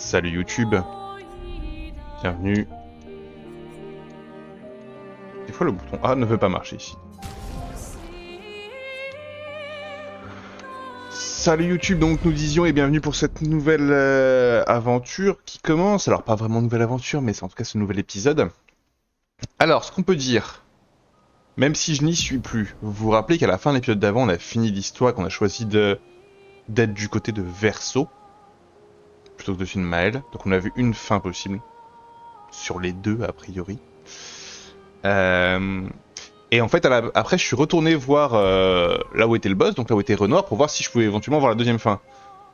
Salut YouTube, bienvenue. Des fois le bouton A ne veut pas marcher ici. Salut YouTube, donc nous disions et bienvenue pour cette nouvelle aventure qui commence. Alors pas vraiment nouvelle aventure, mais c'est en tout cas ce nouvel épisode. Alors ce qu'on peut dire, même si je n'y suis plus, vous vous rappelez qu'à la fin de l'épisode d'avant on a fini l'histoire, qu'on a choisi d'être du côté de Verso, plutôt que de celui de Maël. Donc on a vu une fin possible, sur les deux a priori. Et en fait, après, je suis retourné voir là où était le boss, donc là où était Renoir, pour voir si je pouvais éventuellement voir la deuxième fin.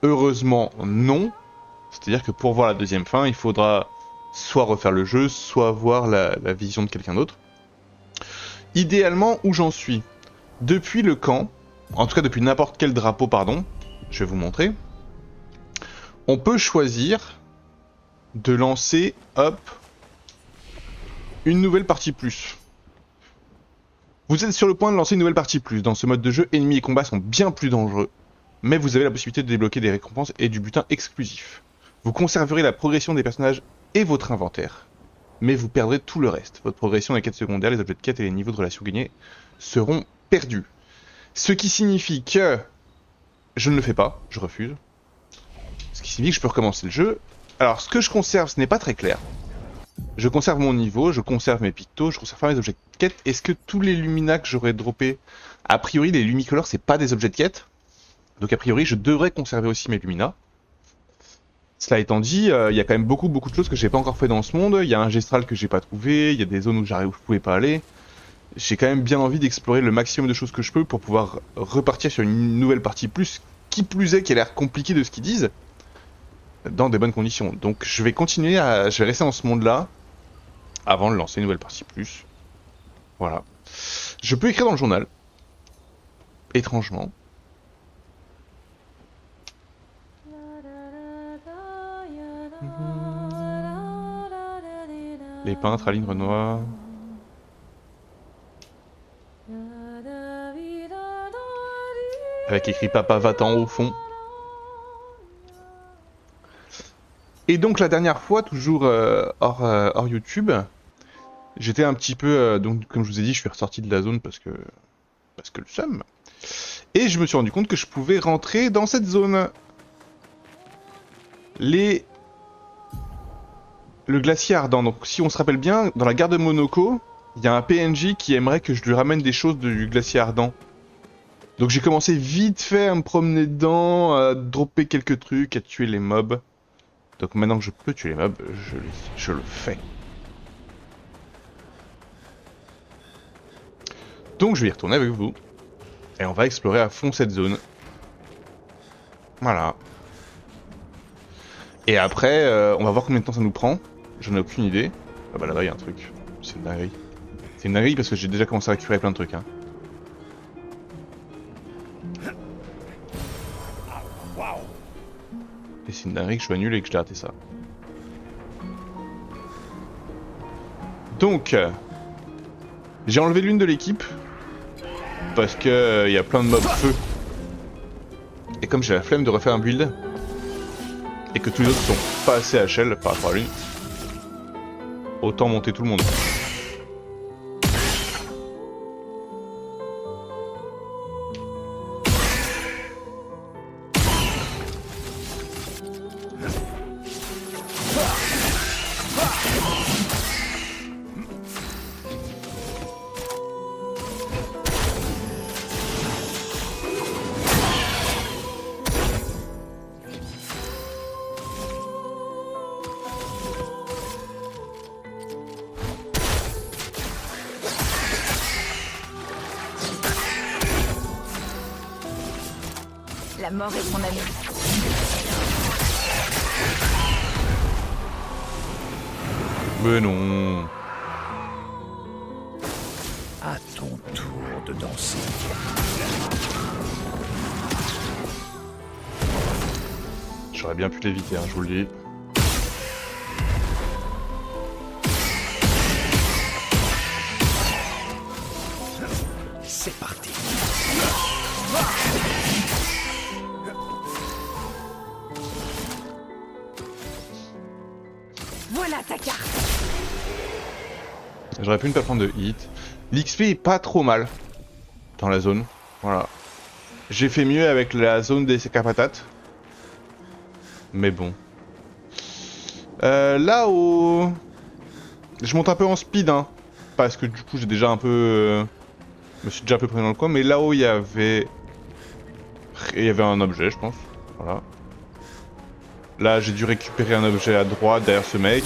Heureusement, non. C'est-à-dire que pour voir la deuxième fin, il faudra soit refaire le jeu, soit voir la vision de quelqu'un d'autre. Idéalement, où j'en suis? Depuis le camp, en tout cas depuis n'importe quel drapeau, pardon, je vais vous montrer, on peut choisir de lancer, hop, une nouvelle partie plus. Vous êtes sur le point de lancer une nouvelle partie plus. Dans ce mode de jeu, ennemis et combats sont bien plus dangereux, mais vous avez la possibilité de débloquer des récompenses et du butin exclusif. Vous conserverez la progression des personnages et votre inventaire, mais vous perdrez tout le reste. Votre progression des quêtes secondaires, les objets de quête et les niveaux de relations gagnés seront perdus. Ce qui signifie que je ne le fais pas, je refuse. Ce qui signifie que je peux recommencer le jeu. Alors ce que je conserve, ce n'est pas très clair. Je conserve mon niveau, je conserve mes pictos, je conserve pas mes objets de quête. Est-ce que tous les Lumina que j'aurais droppés... A priori, les Lumicolors, c'est pas des objets de quête. Donc a priori, je devrais conserver aussi mes Lumina. Cela étant dit, il y a quand même beaucoup de choses que j'ai pas encore fait dans ce monde. Il y a un Gestral que j'ai pas trouvé, il y a des zones où je pouvais pas aller. J'ai quand même bien envie d'explorer le maximum de choses que je peux pour pouvoir repartir sur une nouvelle partie plus, qui plus est, qui a l'air compliquée de ce qu'ils disent, dans des bonnes conditions. Donc je vais continuer à... Je vais rester dans ce monde-là, avant de lancer une nouvelle partie plus. Voilà. Je peux écrire dans le journal. Étrangement. Les peintres, Aline Renoir. Avec écrit Papa va-t'en au fond. Et donc la dernière fois, toujours hors YouTube, j'étais un petit peu... donc comme je vous ai dit, je suis ressorti de la zone parce que le seum. Et je me suis rendu compte que je pouvais rentrer dans cette zone. Le glacier ardent. Donc si on se rappelle bien, dans la gare de Monoko, il y a un PNJ qui aimerait que je lui ramène des choses du glacier ardent. Donc j'ai commencé vite fait à me promener dedans, à dropper quelques trucs, à tuer les mobs. Donc maintenant que je peux tuer les mobs, je le fais. Donc je vais y retourner avec vous. Et on va explorer à fond cette zone. Voilà. Et après, on va voir combien de temps ça nous prend. J'en ai aucune idée. Ah bah là-bas, il y a un truc. C'est une dinguerie. C'est une dinguerie parce que j'ai déjà commencé à récupérer plein de trucs. Hein. Et c'est une dinguerie que je sois nul et que je l'ai raté ça. Donc, j'ai enlevé l'une de l'équipe. Parce que y a plein de mobs feu. Et comme j'ai la flemme de refaire un build, et que tous les autres sont pas assez HL par rapport à lui, autant monter tout le monde. La mort est mon ami. Mais non. À ton tour de danser. J'aurais bien pu l'éviter, hein, je vous le dis. C'est parti. Voilà ta carte. J'aurais pu ne pas prendre de hit. L'XP est pas trop mal dans la zone. Voilà. J'ai fait mieux avec la zone des patates. Mais bon. Là-haut... Je monte un peu en speed, hein. Parce que du coup, j'ai déjà un peu... Je me suis déjà un peu pris dans le coin. Mais là-haut, il y avait... un objet, je pense. Voilà. Là, j'ai dû récupérer un objet à droite derrière ce mec.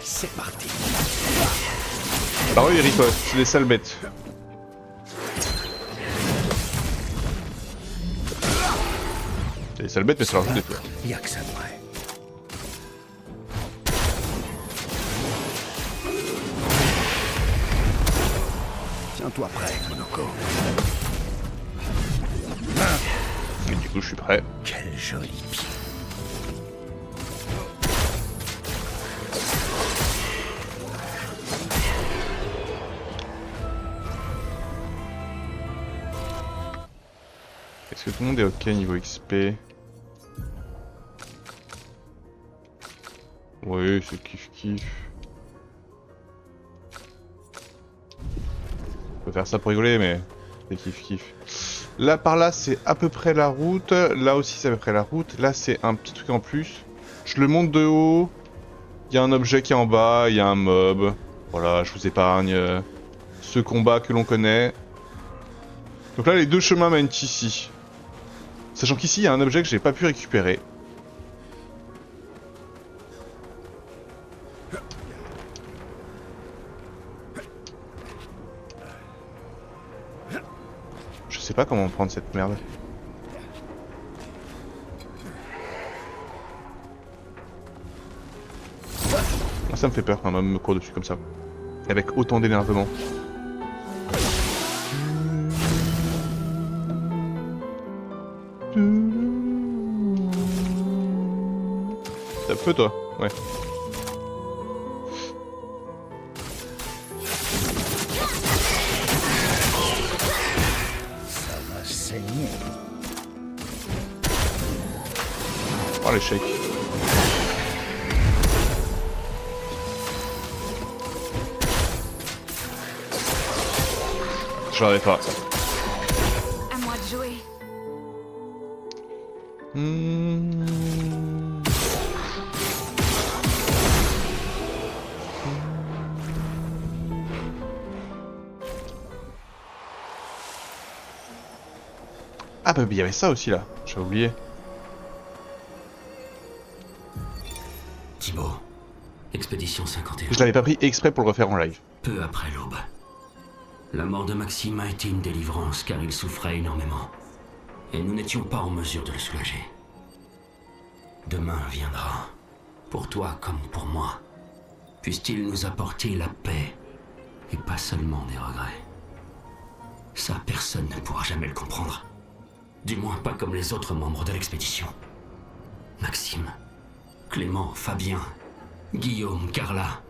C'est parti. Alors eux, ils ripostent, c'est des sales bêtes. C'est des sales bêtes, mais ça leur joue des tours. Y'a que ça de vrai. Tiens-toi prêt, Monoko. Et du coup, je suis prêt. Quel joli pied. Est-ce que tout le monde est ok niveau XP? Oui, c'est kiff kiff. On peut faire ça pour rigoler, mais c'est kiff kiff. Là, par là, c'est à peu près la route. Là aussi, c'est à peu près la route. Là, c'est un petit truc en plus. Je le monte de haut. Il y a un objet qui est en bas. Il y a un mob. Voilà, je vous épargne ce combat que l'on connaît. Donc là, les deux chemins mènent ici. Sachant qu'ici, il y a un objet que j'ai pas pu récupérer. Je sais pas comment prendre cette merde. Ça me fait peur quand un homme me court dessus comme ça. Avec autant d'énervement. T'as feu toi? Ouais. Ça va saigner. Oh l'échec. J'en avais pas. À moi de jouer. Ah bah il y avait ça aussi là, j'avais oublié. Thibaut, expédition 51. Je l'avais pas pris exprès pour le refaire en live. Peu après l'aube. La mort de Maxime a été une délivrance car il souffrait énormément. Et nous n'étions pas en mesure de le soulager. Demain viendra, pour toi comme pour moi. Puisse-t-il nous apporter la paix et pas seulement des regrets. Ça, personne ne pourra jamais le comprendre. Du moins pas comme les autres membres de l'expédition. Maxime, Clément, Fabien, Guillaume, Carla.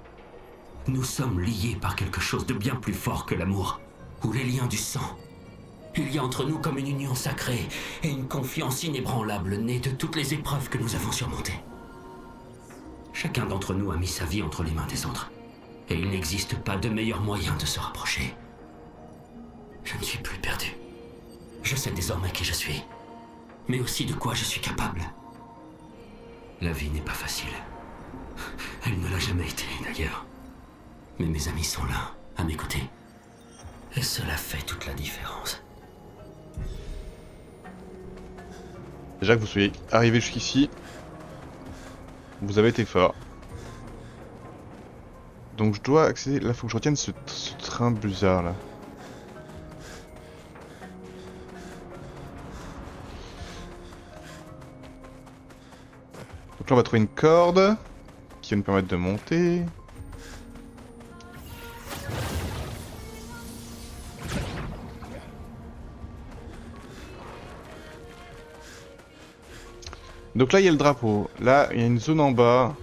Nous sommes liés par quelque chose de bien plus fort que l'amour, ou les liens du sang. Il y a entre nous comme une union sacrée et une confiance inébranlable née de toutes les épreuves que nous avons surmontées. Chacun d'entre nous a mis sa vie entre les mains des autres. Et il n'existe pas de meilleur moyen de se rapprocher. Je ne suis plus perdu. Je sais désormais qui je suis, mais aussi de quoi je suis capable. La vie n'est pas facile. Elle ne l'a jamais été, d'ailleurs. Mais mes amis sont là, à mes côtés. Et cela fait toute la différence. Déjà que vous soyez arrivé jusqu'ici, vous avez été fort. Donc je dois accéder... Là, faut que je retienne ce train bizarre là. Donc là, on va trouver une corde qui va nous permettre de monter. Donc là, il y a le drapeau. Là, il y a une zone en bas.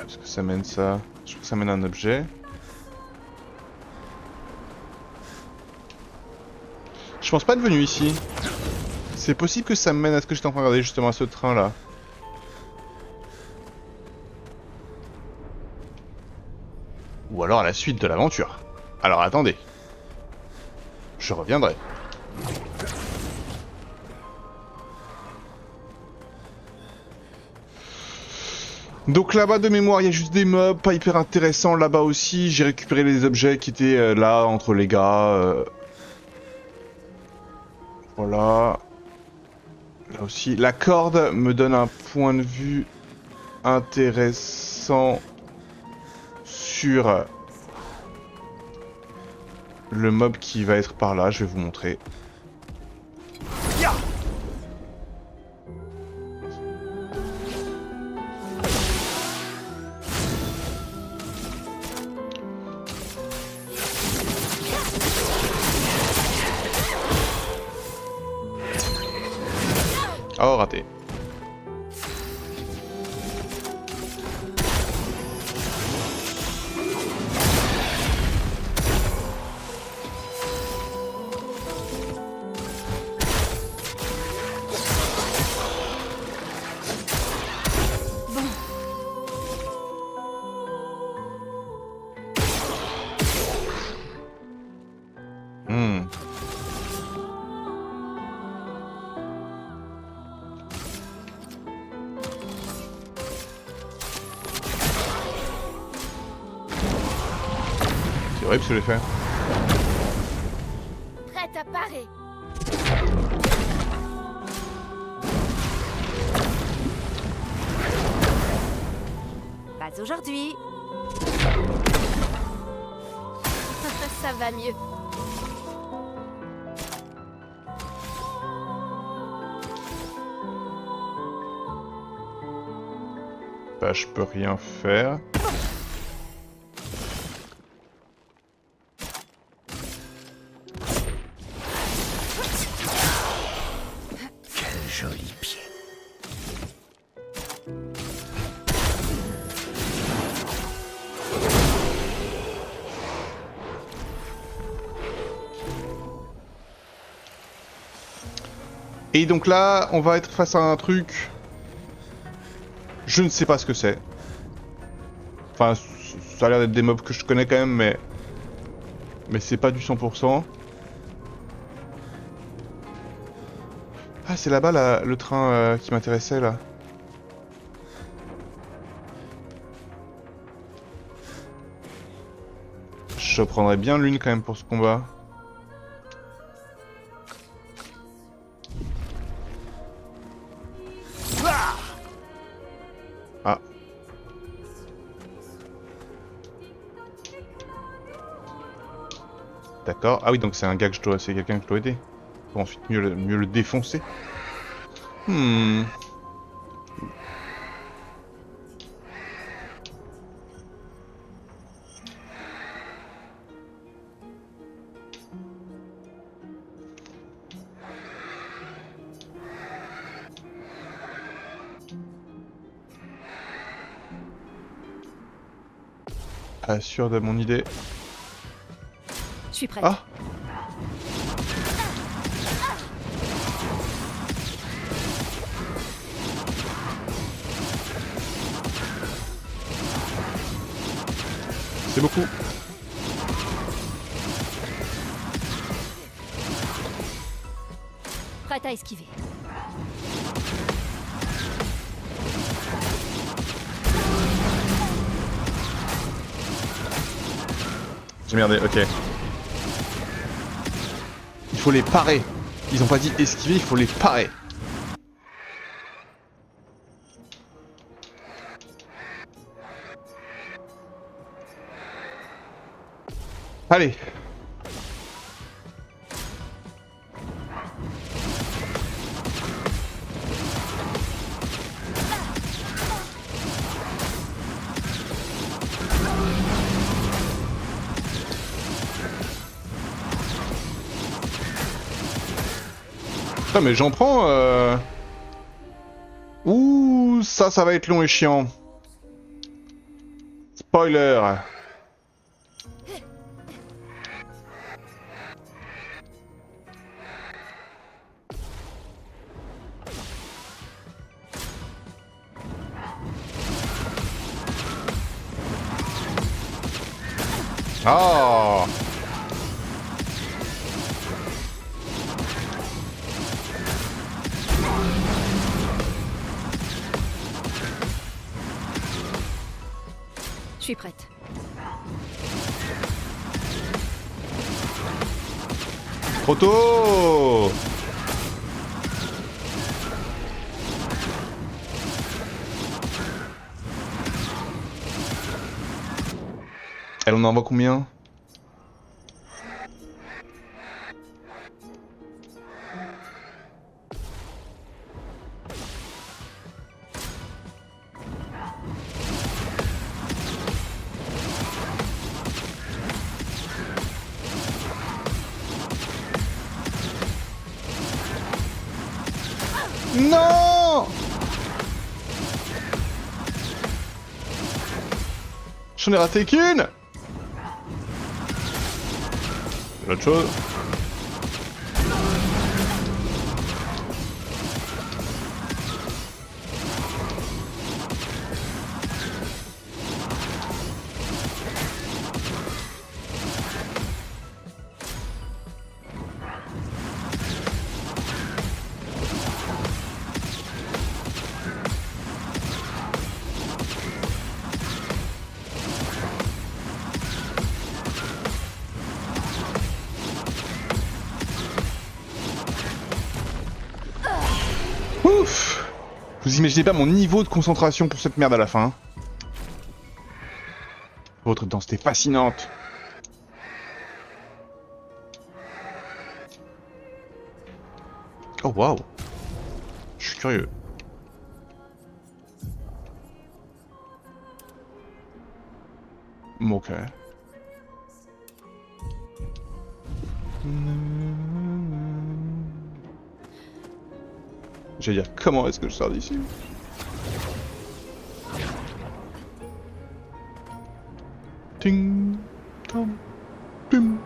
Est-ce que ça mène ça? Je crois que ça mène un objet. Je pense pas être venu ici. C'est possible que ça me mène à ce que j'étais en train de regarder justement à ce train là. Ou alors à la suite de l'aventure. Alors attendez. Je reviendrai. Donc là-bas de mémoire, il y a juste des mobs, pas hyper intéressants. Là-bas aussi, j'ai récupéré les objets qui étaient là entre les gars. Voilà. Là aussi, la corde me donne un point de vue intéressant sur le mob qui va être par là. Je vais vous montrer. Oh, raté. C'est horrible ce que j'ai fait. Prête à parer. Pas aujourd'hui. Ça va mieux. Bah, je peux rien faire. Quel joli pied. Et donc là, on va être face à un truc. Je ne sais pas ce que c'est. Enfin, ça a l'air d'être des mobs que je connais quand même, mais c'est pas du 100%. Ah, c'est là-bas le train qui m'intéressait là. Je prendrais bien l'une quand même pour ce combat. Ah. D'accord. Ah oui, donc c'est un gars que je dois... C'est quelqu'un que je dois aider. Pour ensuite mieux le défoncer. Pas sûr de mon idée. Je suis prête. Ah! C'est beaucoup. Prête à esquiver. J'ai merdé, ok. Il faut les parer. Ils ont pas dit esquiver, il faut les parer. Allez. Putain, mais j'en prends. Ouh, ça va être long et chiant. Spoiler. Oh. Je suis prête. Trop tôt. Elle en envoie combien? Non! J'en ai raté qu'une! L'autre chose. Ouf! Vous imaginez pas mon niveau de concentration pour cette merde à la fin. Votre densité fascinante. Oh waouh! Je suis curieux. Ok. J'allais dire, comment est-ce que je sors d'ici? Ting, tom, tum.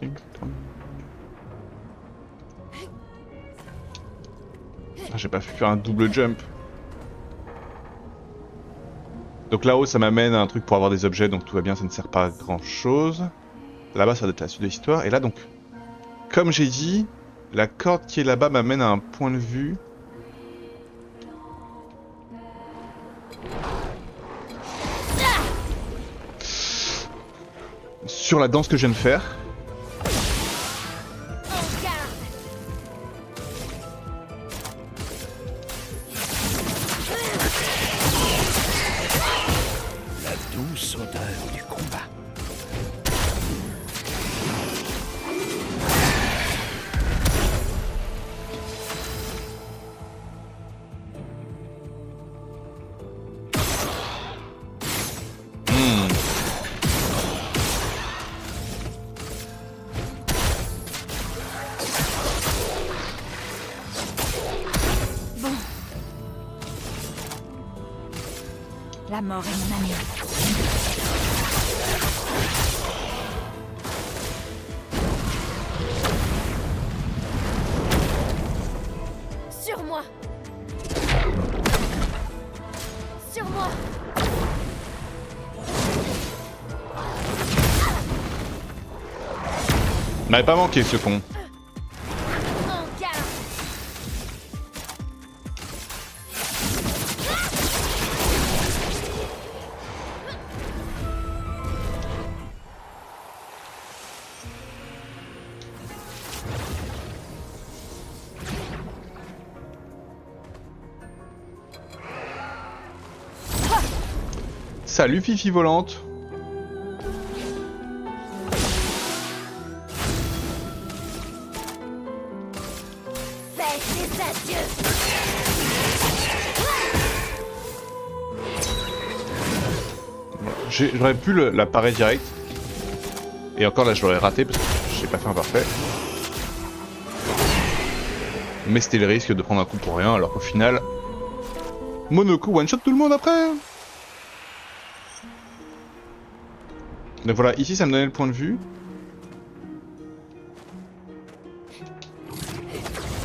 Ting, tom. Ah, j'ai pas pu faire un double jump. Donc là-haut, ça m'amène à un truc pour avoir des objets, donc tout va bien, ça ne sert pas à grand chose. Là-bas, ça doit être la suite de l'histoire. Et là, donc, comme j'ai dit, la corde qui est là-bas m'amène à un point de vue. Sur la danse que je viens de faire. En garde. La douce odeur du combat. La mort est mon ami. Sur moi. Sur moi. M'avait pas manqué ce con. En garde. Salut Fifi volante. Faites des adieux. J'aurais pu la parer direct. Et encore là je l'aurais raté parce que j'ai pas fait un parfait. Mais c'était le risque de prendre un coup pour rien, alors qu'au final... Monoku one-shot tout le monde après. Donc voilà, ici ça me donnait le point de vue.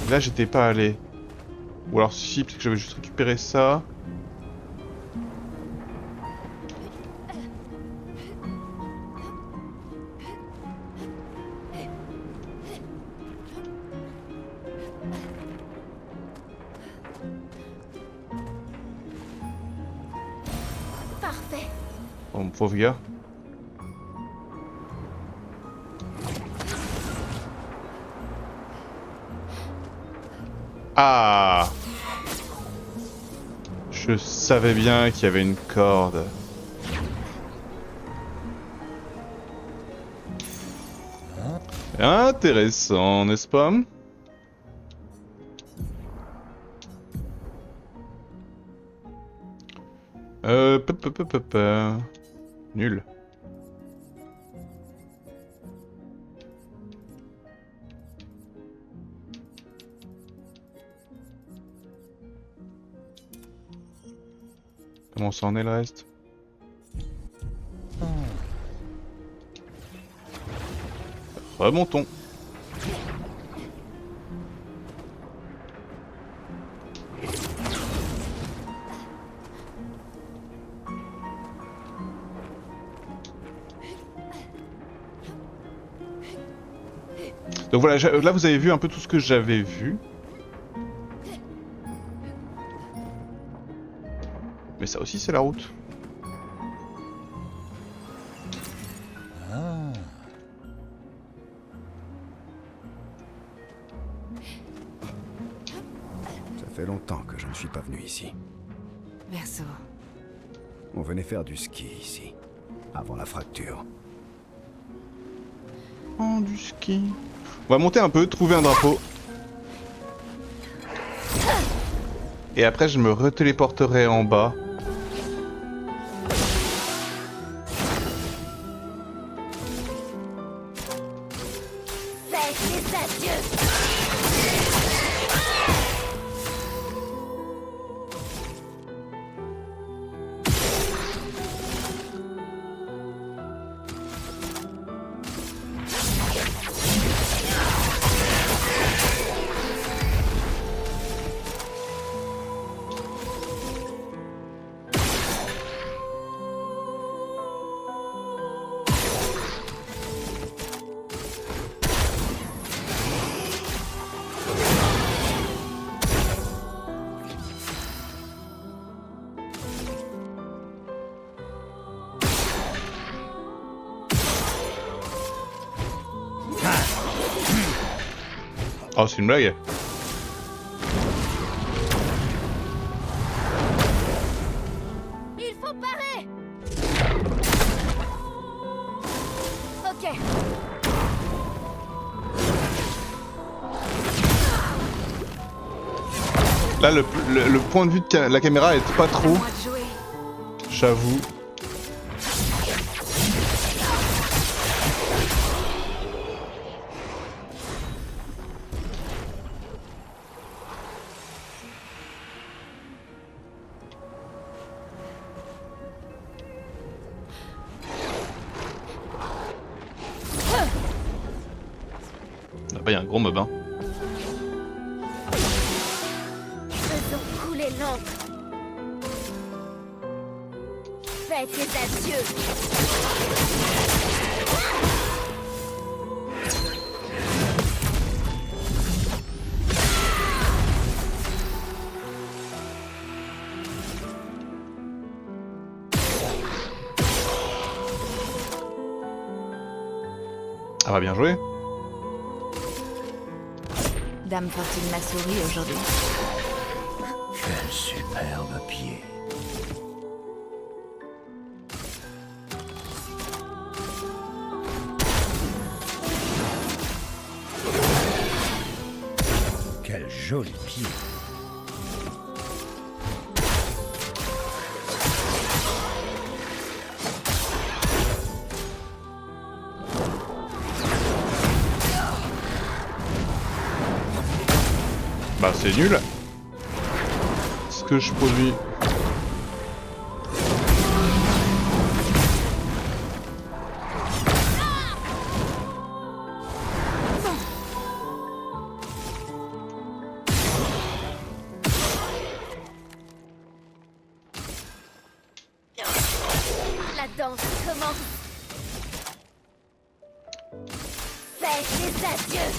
Là j'étais pas allé. Ou alors si, peut-être que j'avais juste récupéré ça. Parfait. Oh mon pauvre gars. Ah! Je savais bien qu'il y avait une corde. Intéressant, n'est-ce pas? Nul. Comment ça en est le reste? Remontons. Donc voilà, là vous avez vu un peu tout ce que j'avais vu. Mais ça aussi c'est la route. Ça fait longtemps que je ne suis pas venu ici. Verso. On venait faire du ski ici, avant la fracture. Oh, du ski. On va monter un peu, trouver un drapeau. Et après je me retéléporterai en bas. Faites les adieux. Oh, c'est une blague. Il faut parer. Ok. Là, le point de vue de la caméra est pas trop, Moi de jouer. j'avoue. Là-bas, il y a un gros mob, hein. Faisons couler l'encre. Faites les adieux. Ah bah bien joué. Dame Fortune m'a souri aujourd'hui. Quel superbe pied. Quel joli pied. Bah c'est nul. Ce que je produis. La danse commence. Faites des adieux.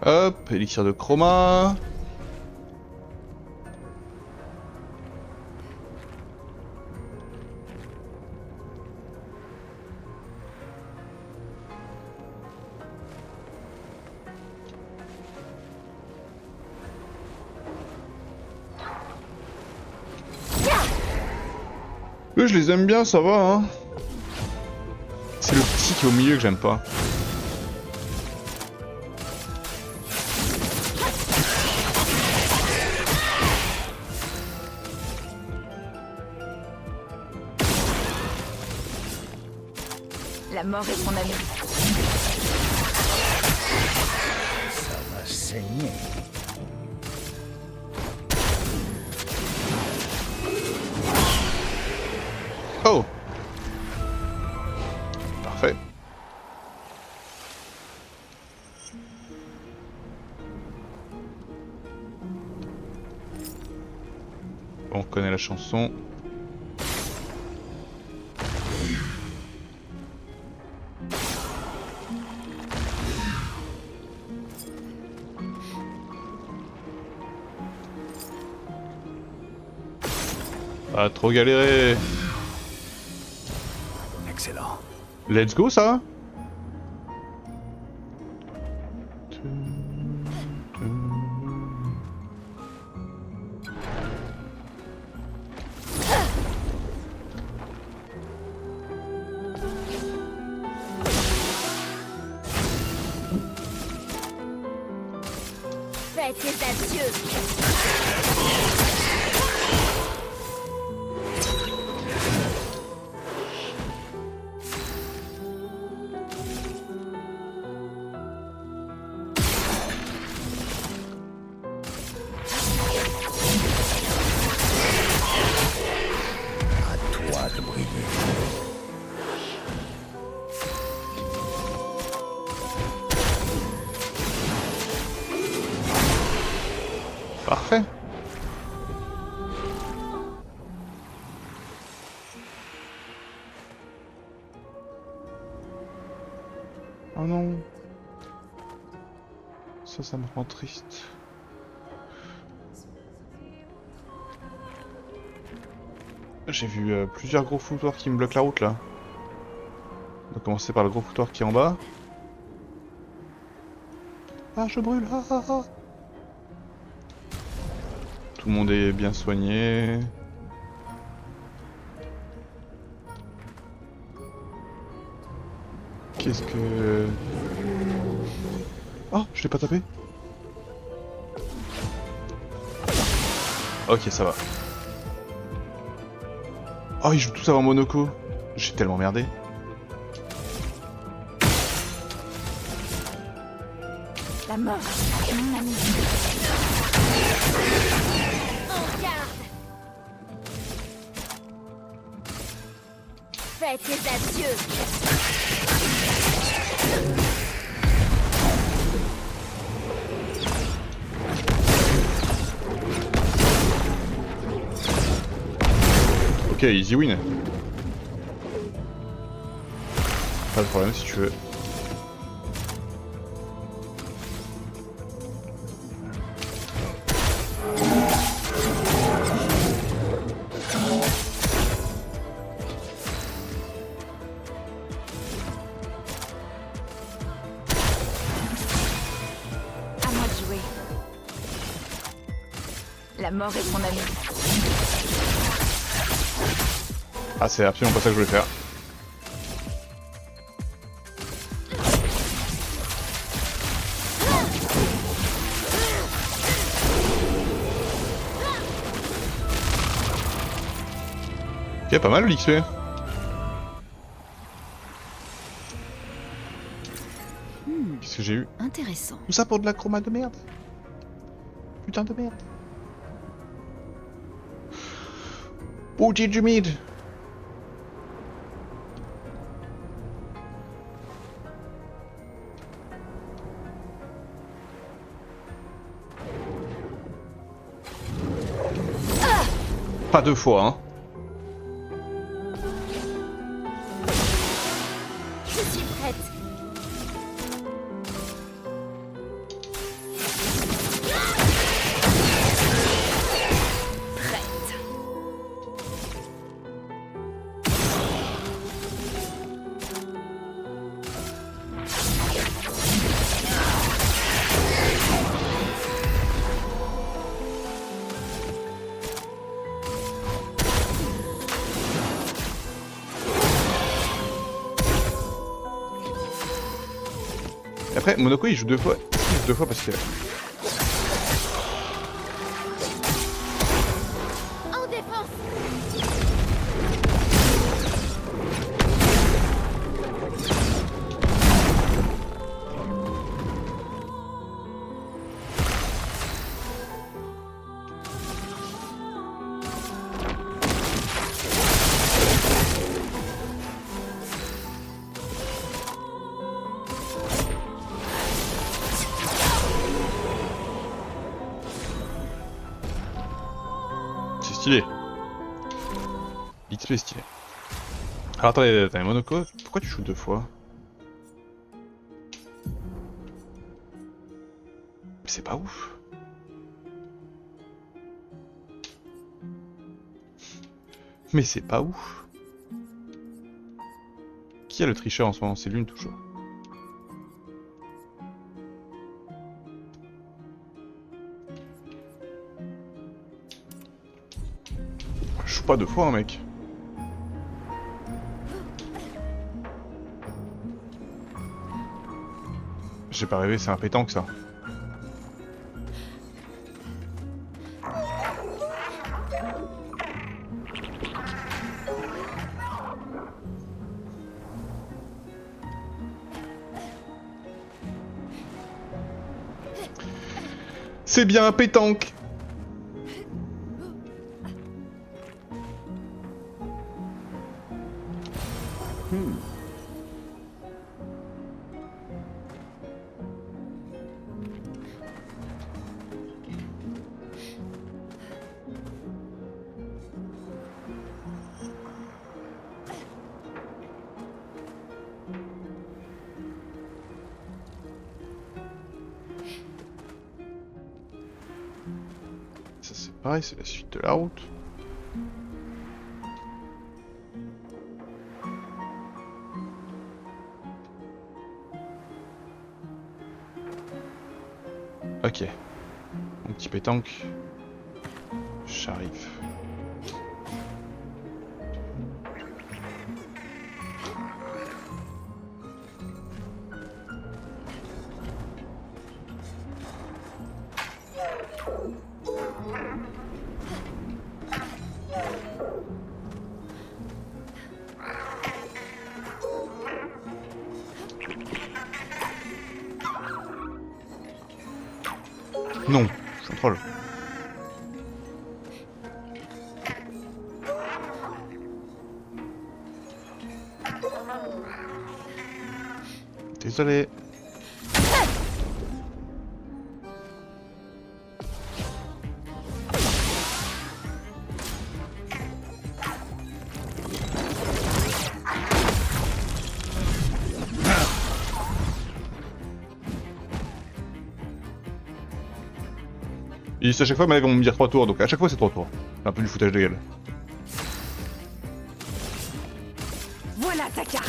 Hop, élixir de chroma. Eux, je les aime bien, ça va, hein. C'est le petit qui est au milieu que j'aime pas. La mort est son ami. Ça va saigner. Oh! Parfait. On connaît la chanson. Pas trop galérer. Excellent. Let's go ça. Faites des adieux. À toi de briller. Parfait. Oh non. Ça me rend triste. J'ai vu plusieurs gros foutoirs qui me bloquent la route là. On va commencer par le gros foutoir qui est en bas. Ah, je brûle. Ah, ah, ah. Tout le monde est bien soigné. Qu'est-ce que... Oh, je l'ai pas tapé. Ok, ça va. Oh, ils jouent tous avant Monoko. J'ai tellement merdé. La mort est mon ami. En garde. Faites des adieux. Ok, easy win. Pas de problème si tu veux. À moi de jouer. La mort est mon ami. Ah, c'est absolument pas ça que je voulais faire. Ok, pas mal l'XP. Qu'est-ce que j'ai eu? Intéressant. Tout ça pour de la chroma de merde. Putain de merde. Bougie du mid. Pas deux fois, hein. Je suis prête. Et après, Monoko il joue deux fois. Il joue deux fois parce que. En défense. C'est stylé. XP est stylé. Alors attendez, Monoko, pourquoi tu joues deux fois? C'est pas ouf. Mais c'est pas ouf. Qui a le tricheur en ce moment? C'est Lune toujours. Je joue pas deux fois, hein, mec. J'ai pas rêvé, c'est un pétanque ça. C'est bien un pétanque. Ça c'est pareil, c'est la suite de la route. Ok. Mon petit pétanque. J'arrive. Non, je suis un troll. Désolé. Et à chaque fois, ils vont me dire 3 tours, donc à chaque fois c'est 3 tours. C'est un peu du foutage de gueule. Voilà ta carte.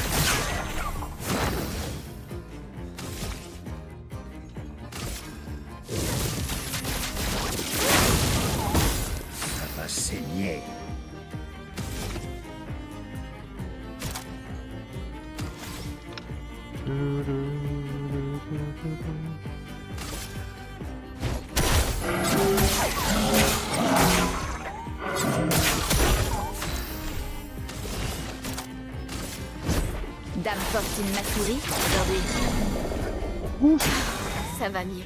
Ça va saigner. Madame Fortune m'a souri aujourd'hui. Ouh, Ça va mieux.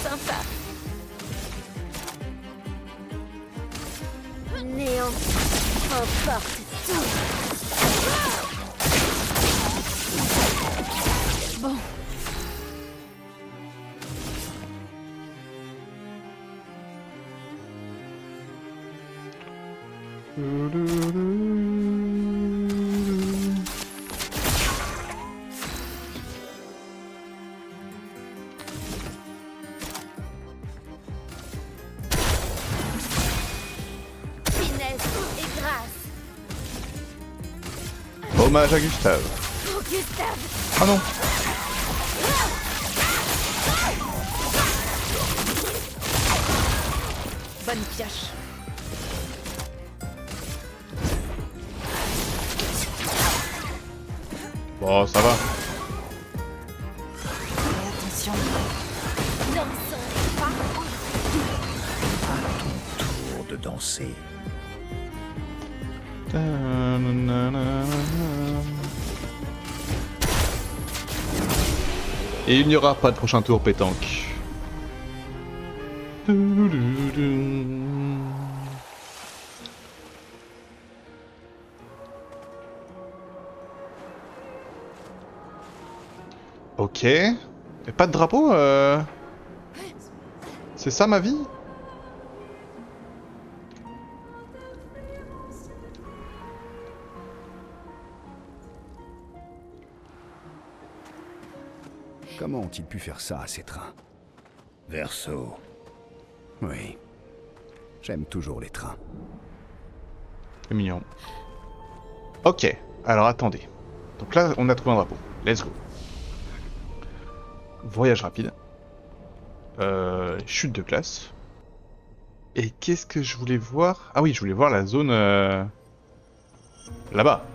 Sympa. Néon emporte tout. Bon. Finesse et grâce. Hommage à Gustave. Pour Gustave. Ah non. Bonne pioche. Bon, ça va. Fais attention. Dansons. Tour de danser. Et il n'y aura pas de prochain tour pétanque. Ok. Et pas de drapeau C'est ça ma vie? Comment ont-ils pu faire ça à ces trains? Verso. Oui. J'aime toujours les trains. C'est mignon. Ok, alors attendez. Donc là, on a trouvé un drapeau. Let's go. Voyage rapide. Chute de classe. Et qu'est-ce que je voulais voir? Ah oui, je voulais voir la zone... là-bas.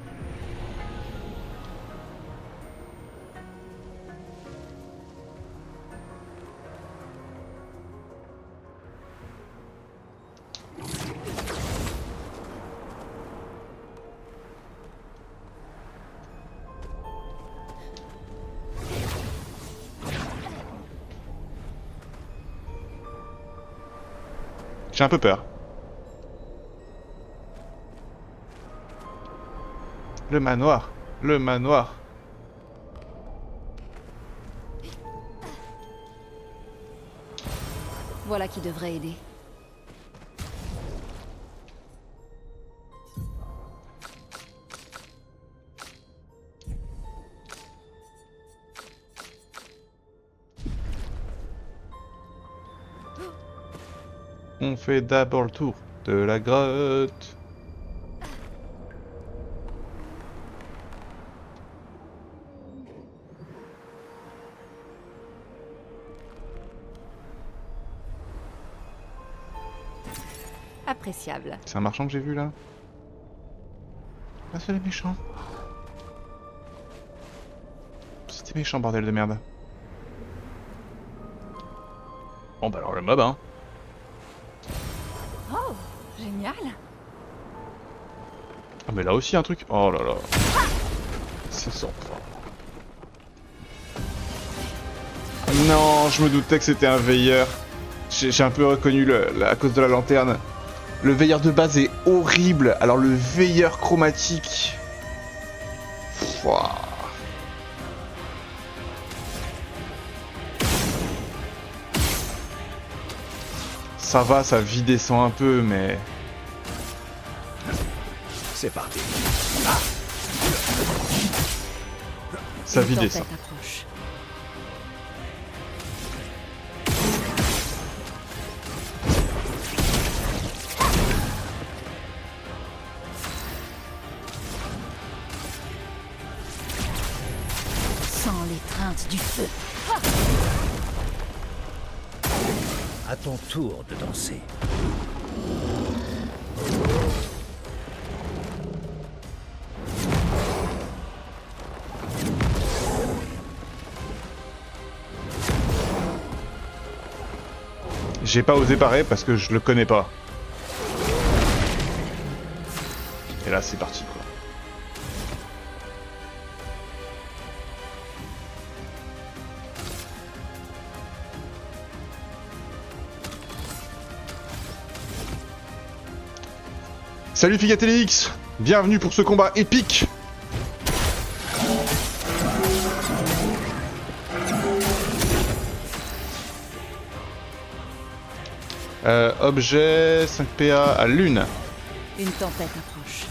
J'ai un peu peur. Le manoir. Le manoir. Voilà qui devrait aider. On fait d'abord le tour de la grotte. Appréciable. C'est un marchand que j'ai vu là. Ah, c'est les méchants. C'était méchant, bordel de merde. Bon bah alors le mob hein. Oh, génial. Ah mais là aussi un truc. Oh là là. C'est sans fin. Non, je me doutais que c'était un veilleur. J'ai un peu reconnu à cause de la lanterne. Le veilleur de base est horrible. Alors le veilleur chromatique. Pouah. Ça va, sa vie descend un peu, mais... C'est parti. Sa vie Une descend. tempête approche. Sans l'étreinte du feu. À ton tour de danser. J'ai pas osé parer parce que je le connais pas. Et là, c'est parti, quoi. Salut Figatelix, bienvenue pour ce combat épique. Objet 5 PA à lune. Une tempête approche.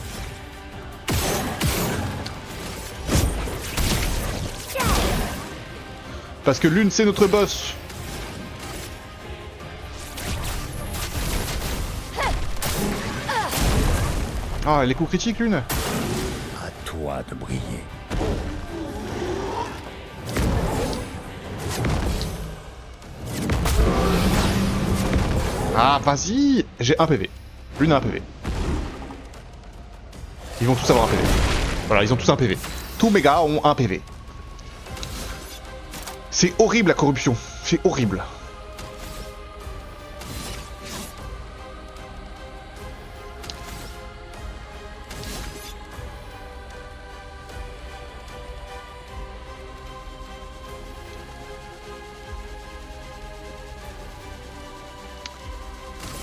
Parce que lune c'est notre boss. Ah, les coups critiques lune. À toi de briller. Ah, vas-y. J'ai un PV. Lune a un PV. Ils vont tous avoir un PV. Voilà, ils ont tous un PV. Tous mes gars ont un PV. C'est horrible la corruption. C'est horrible.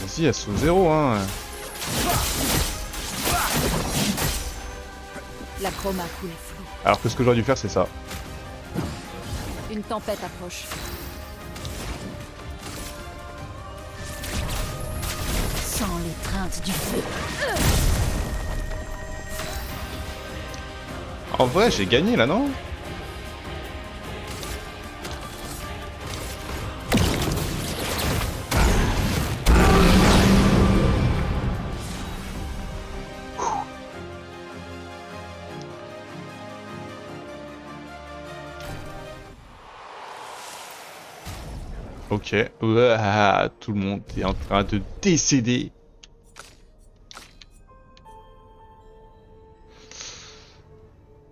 Vas-y, elle saute 0 hein. La chroma coule flou. Alors que ce que j'aurais dû faire c'est ça. Une tempête approche. Sans l'étreinte du feu. En vrai j'ai gagné là non? Ok, ouah, tout le monde est en train de décéder.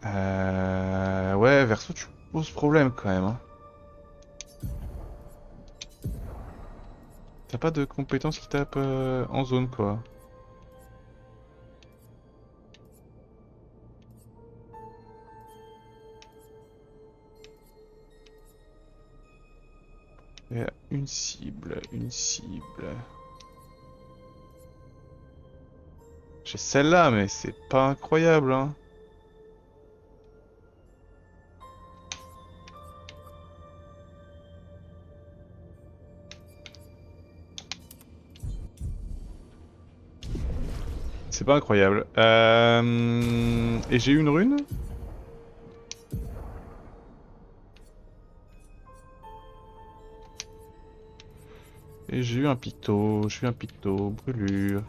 Ouais, Verso, tu poses problème quand même. Hein. T'as pas de compétences qui tapent en zone quoi. Une cible, une cible. J'ai celle-là, mais c'est pas incroyable, hein. C'est pas incroyable. Et j'ai eu une rune? Et j'ai eu un picto, brûlure.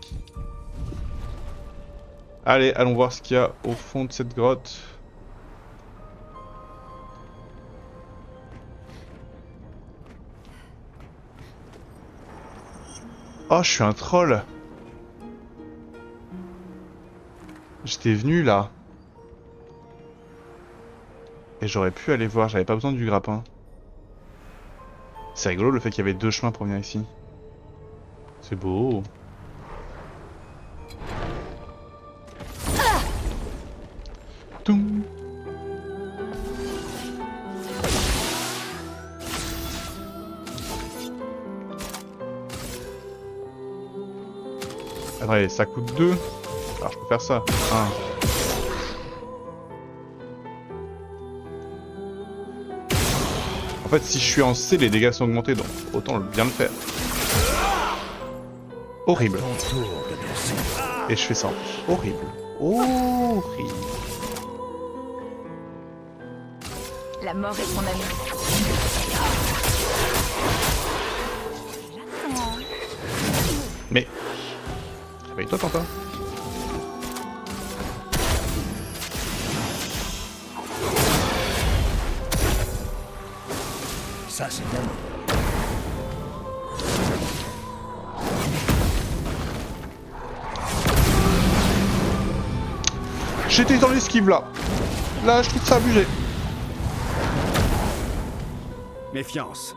Allez, allons voir ce qu'il y a au fond de cette grotte. Oh, je suis un troll. J'étais venu là. Et j'aurais pu aller voir, j'avais pas besoin du grappin. C'est rigolo le fait qu'il y avait deux chemins pour venir ici. C'est beau. Toum. Attendez, ça coûte 2. Alors je peux faire ça. 1. En fait, si je suis en C, les dégâts sont augmentés, donc autant bien le faire. Horrible. Et je fais ça. Horrible. Horrible. La mort est mon ami. Mais... Réveille-toi, Tintin. Ça, c'est bon. J'étais dans l'esquive là. Là, je trouve ça abusé. Méfiance.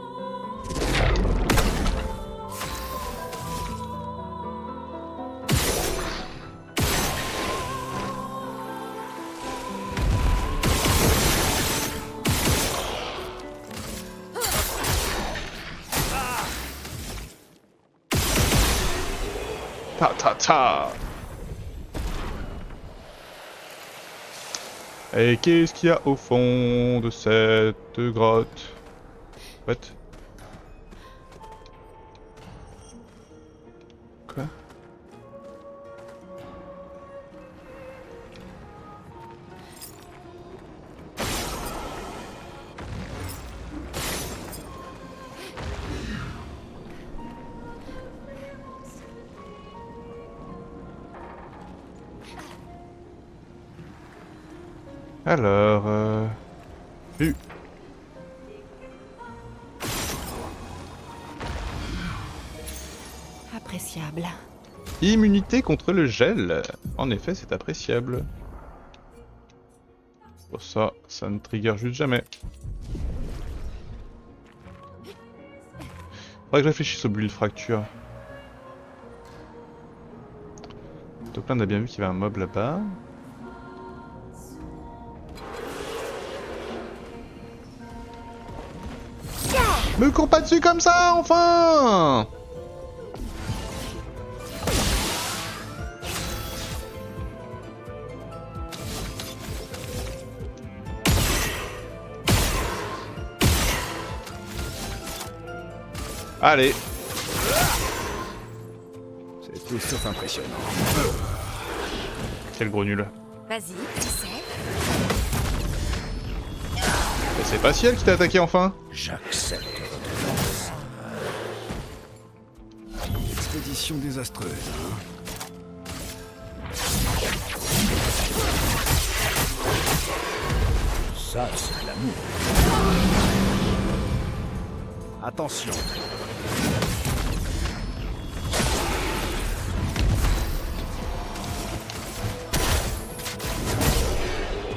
Ta ta ta. Et qu'est-ce qu'il y a au fond de cette grotte? What? Quoi? Alors, Appréciable. immunité contre le gel. En effet, c'est appréciable. Pour ça, ça ne trigger juste jamais. Faudrait que je réfléchisse au build fracture. Donc là, on a bien vu qu'il y avait un mob là-bas. Me cours pas dessus comme ça, enfin! Allez. C'est tout sauf impressionnant. Quel gros nul. Vas-y, tu sais. Mais c'est pas Ciel qui t'a attaqué enfin? J'accepte. Expédition désastreuse, hein. Ça, c'est de l'amour. Attention.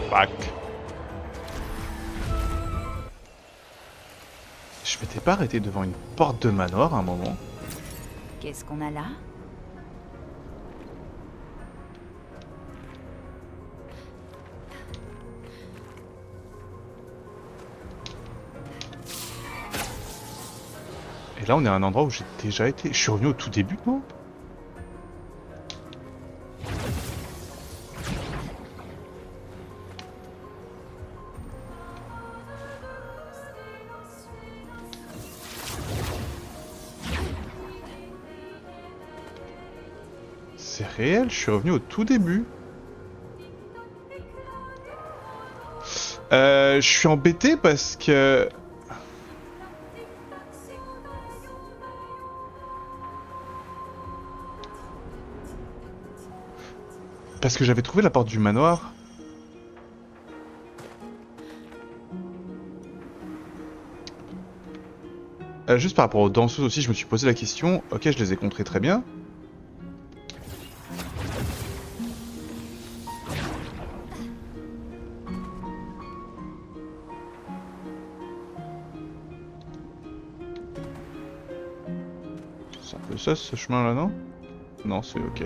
Fuck. Je m'étais pas arrêté devant une porte de manoir à un moment. Qu'est-ce qu'on a là? Et là on est à un endroit où j'ai déjà été. Je suis revenu au tout début, non? C'est réel, je suis revenu au tout début. Je suis embêté parce que... Parce que j'avais trouvé la porte du manoir. Juste par rapport aux danseuses aussi, je me suis posé la question. Ok, je les ai contrées très bien. C'est un peu ça ce chemin là, non? Non, c'est ok.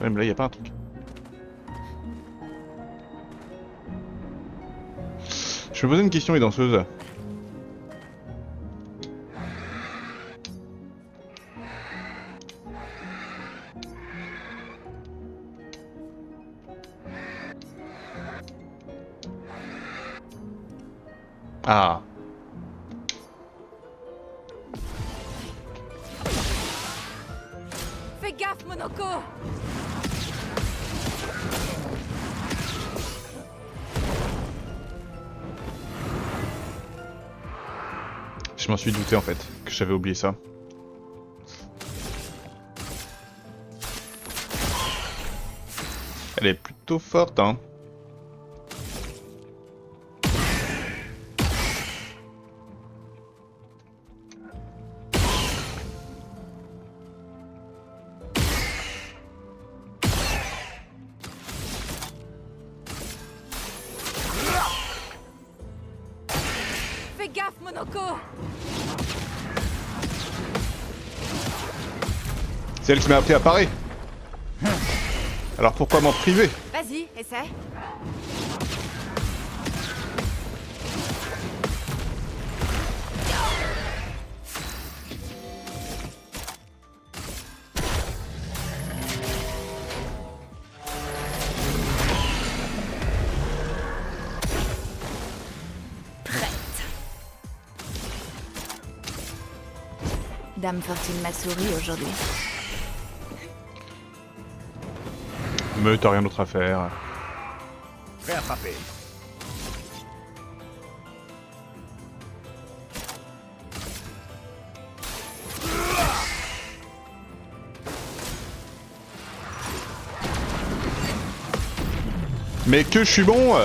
Ouais, mais là, y a pas un truc. Je me posais une question, les danseuses. Ah. Fais gaffe, Monoko! Je m'en suis douté en fait, que j'avais oublié ça. Elle est plutôt forte, hein. Fais gaffe, Monoko! C'est elle qui m'a appris à parer. Alors pourquoi m'en priver? Vas-y, essaie. Dame Fortune m'a souri aujourd'hui. Mais t'as rien d'autre à faire. Prêt à frapper. Mais que je suis bon!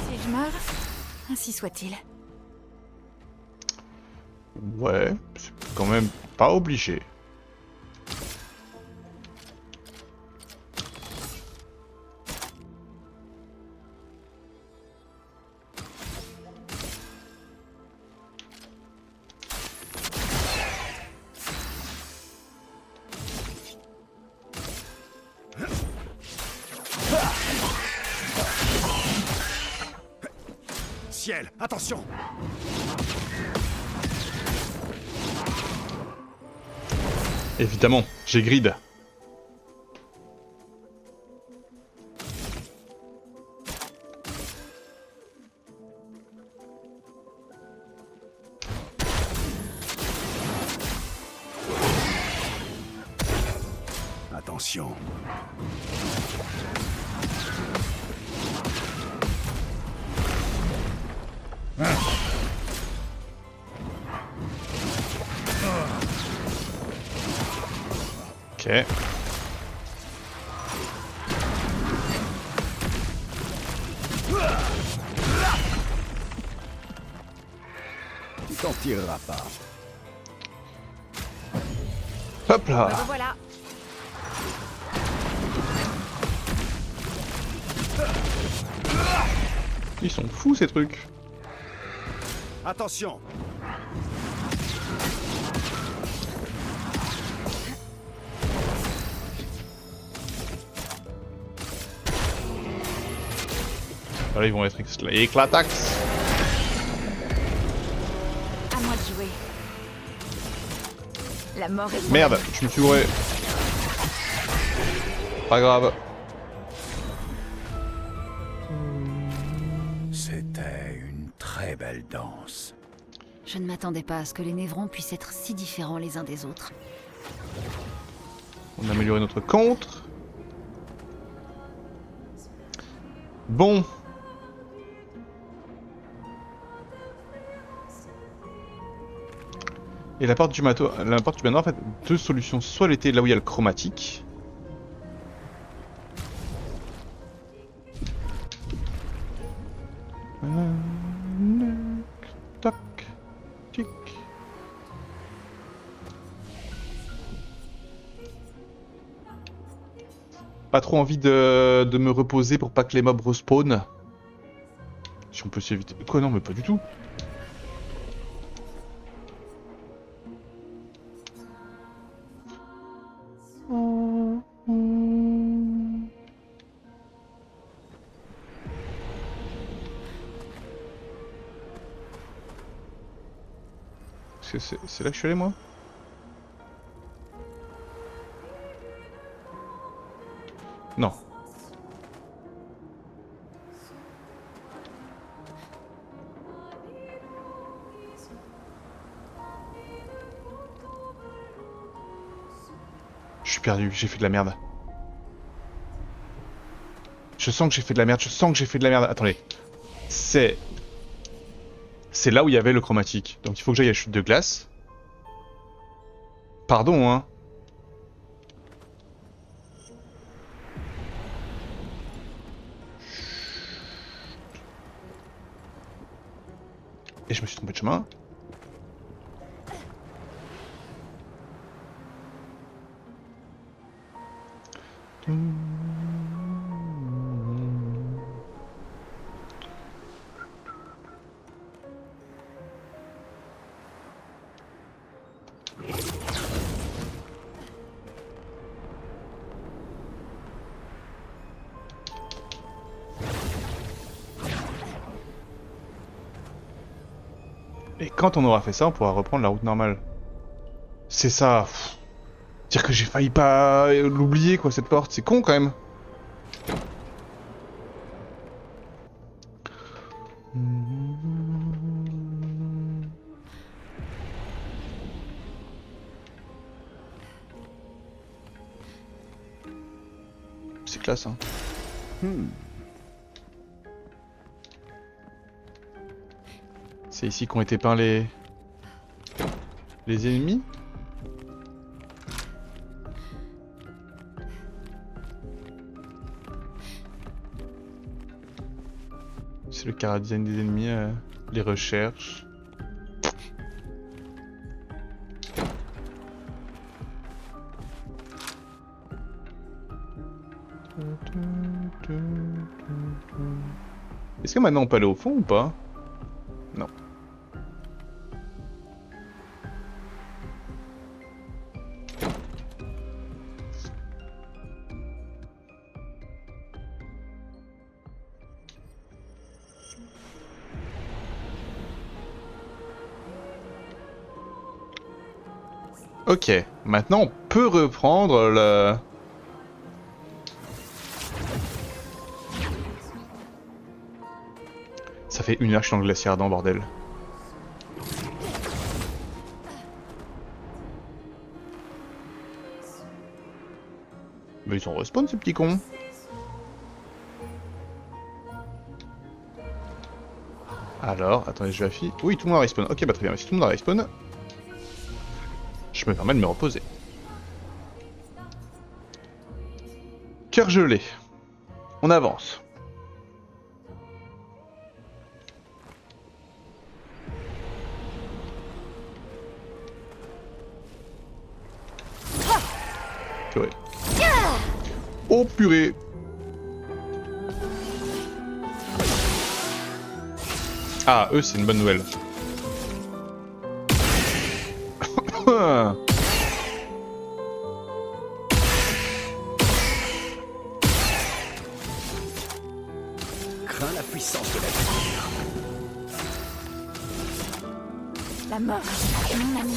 Si je meurs, ainsi soit-il. Ouais, c'est quand même pas obligé. Ciel, attention! Évidemment, j'ai grid. Attention. Ok. Tu t'en tireras pas. Hop là. Voilà. Ils sont fous ces trucs. Attention! Là ils vont être éclatax. À moi de jouer. La mort est... Merde, je me suis gouré. Pas grave. C'était une très belle danse. Je ne m'attendais pas à ce que les névrons puissent être si différents les uns des autres. On a amélioré notre contre. Bon. Et la porte du manoir, en fait, deux solutions. Soit elle était là où il y a le chromatique. Toc. Tic. Pas trop envie de me reposer pour pas que les mobs respawnent. Si on peut s'éviter. Quoi, non, mais pas du tout. C'est là que je suis allé, moi? Non. Je suis perdu, j'ai fait de la merde. Je sens que j'ai fait de la merde, je sens que j'ai fait de la merde. Attendez. C'est là où il y avait le chromatique. Donc il faut que j'aille à la chute de glace. Pardon, hein. Et je me suis trompé de chemin. Et quand on aura fait ça, on pourra reprendre la route normale. C'est ça. Dire que j'ai failli pas l'oublier, quoi, cette porte. C'est con, quand même. C'est classe, hein. C'est ici qu'ont été peints les ennemis. C'est le chara-design des ennemis, les recherches. Est-ce que maintenant on peut aller au fond ou pas? Non. Ok, maintenant on peut reprendre le... Ça fait 1 heure que je suis dans le glacier ardent, bordel. Mais ils sont respawn ces petits cons. Alors, attendez, je vérifie. Oui, tout le monde a respawn. Ok, bah très bien, si tout le monde a respawn, je me permets de me reposer. Cœur gelé. On avance. Purée. Oh purée. Ah, eux c'est une bonne nouvelle. Crains la puissance de la nature. La mort, mon ami.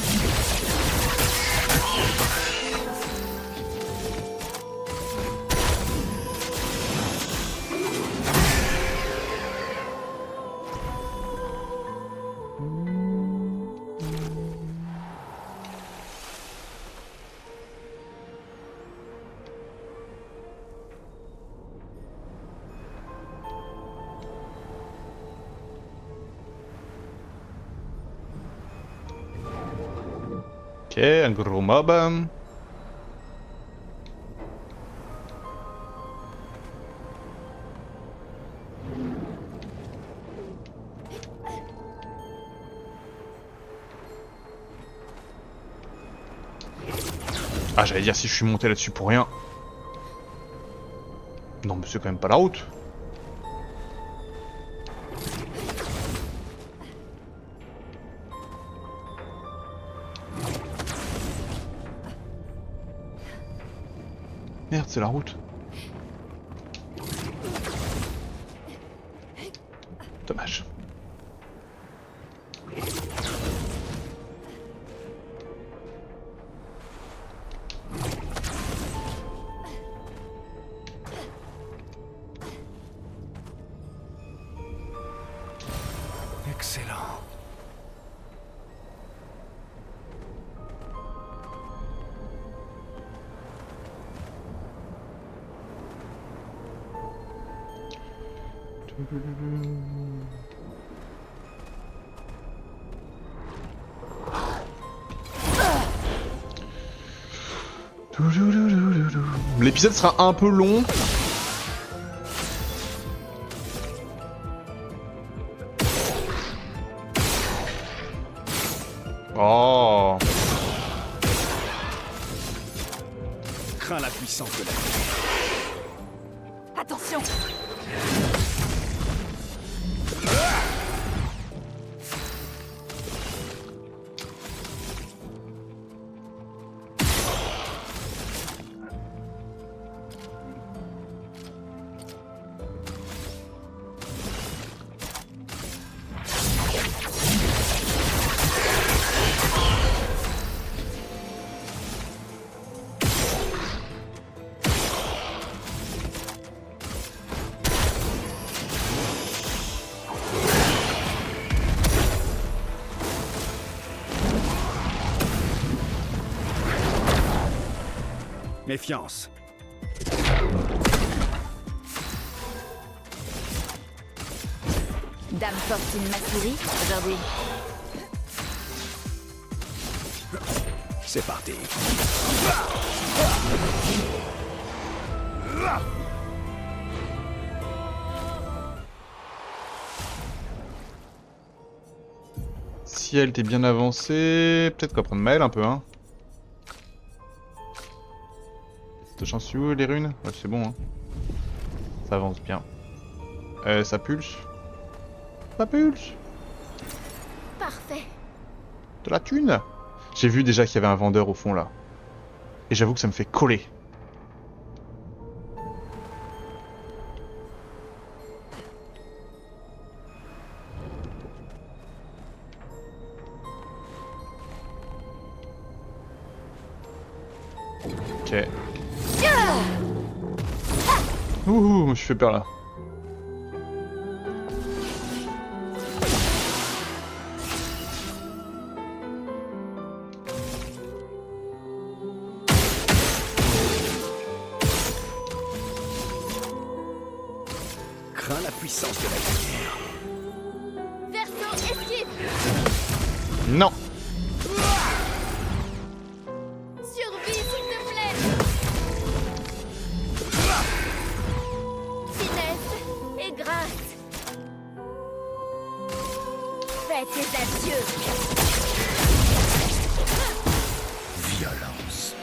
Ok, un gros mob. Ah, j'allais dire si je suis monté là-dessus pour rien. Non, mais c'est quand même pas la route. Merde, c'est la route. Dommage. Excellent. L'épisode sera un peu long. Oh. Crains la puissance de la nature. Attention! Méfiance. Dame Fortune Massiri, aujourd'hui. C'est parti. Si elle t'est bien avancée, peut-être qu'on va prendre Maël un peu, hein. De chance où les runes? Ouais, c'est bon, hein. Ça avance bien. Ça pulse. Ça pulse. Parfait. De la thune. J'ai vu déjà qu'il y avait un vendeur au fond là. Et j'avoue que ça me fait coller. Ok. Ouh, je me suis fait peur là. Crains la puissance de la lumière. Verso, esquive. Non. Survie, s'il te plaît. Finesse et grâce. Fais tes adieux. Violence.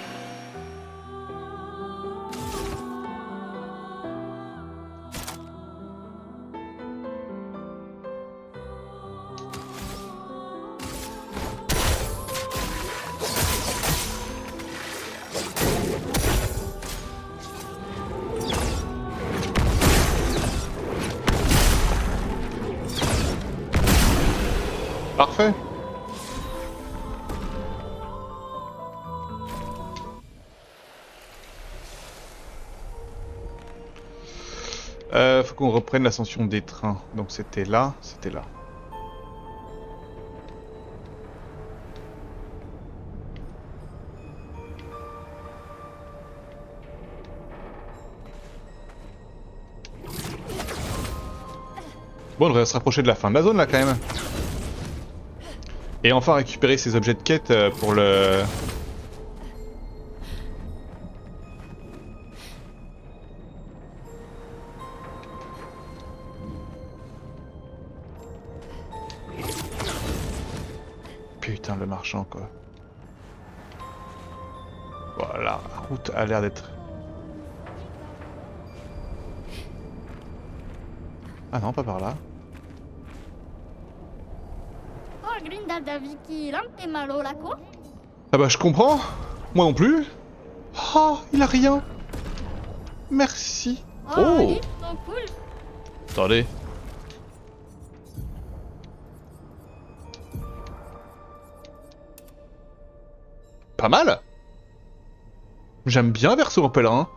Parfait. Faut qu'on reprenne l'ascension des trains. Donc c'était là, c'était là. Bon, on devrait se rapprocher de la fin de la zone là quand même. Et enfin récupérer ces objets de quête pour le... Putain, le marchand quoi. Voilà, la route a l'air d'être... Ah non, pas par là. Ah bah je comprends. Moi non plus. Oh, il a rien. Merci. Oh. Attendez. Pas mal. J'aime bien Verso Pèlerin.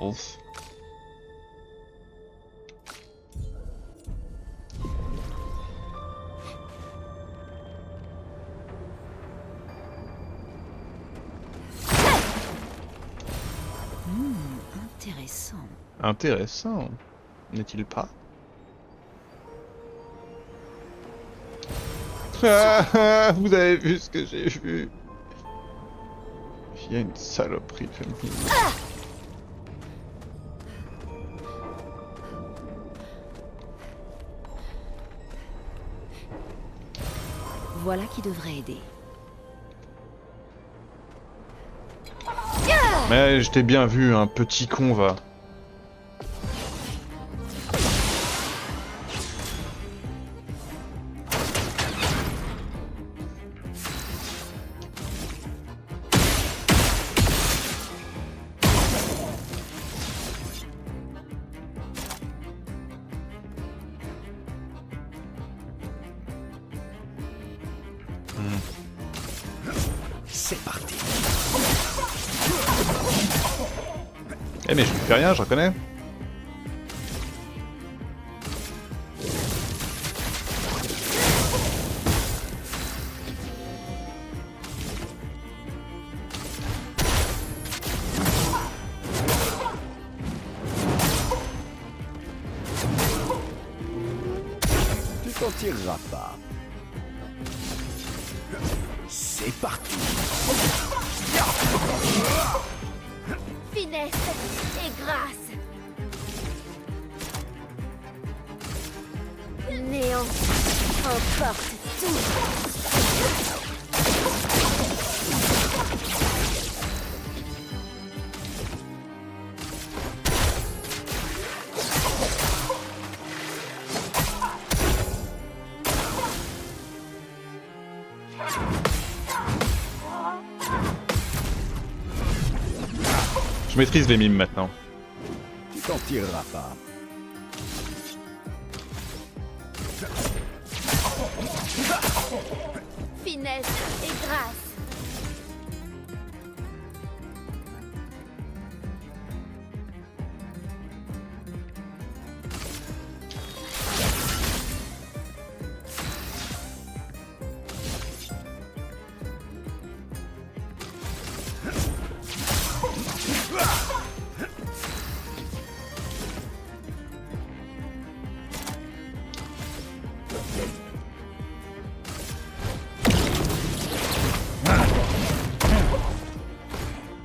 Ouf. Intéressant. Intéressant, n'est-il pas? Ah, vous avez vu ce que j'ai vu? Il y a une saloperie féminine. Voilà qui devrait aider. Mais je t'ai bien vu, un petit con va. C'est parti. Eh mais je lui fais rien, je reconnais. Tu t'en tireras pas. C'est parti. Finesse et grâce. Néant emporte tout. Je maîtrise les mimes maintenant. Tu t'en tireras pas. Finesse et grâce.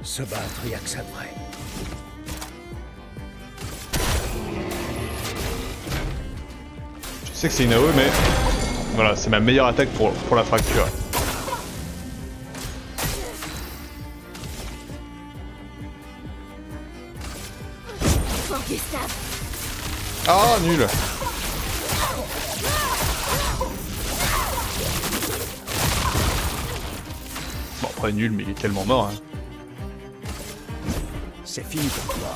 Se battre, y'a que ça de vrai. Je sais que c'est une AOE, mais voilà, c'est ma meilleure attaque pour la fracture. Pour Gustave. Ah, nul. Bon, après, nul, mais il est tellement mort. Hein. C'est fini pour toi.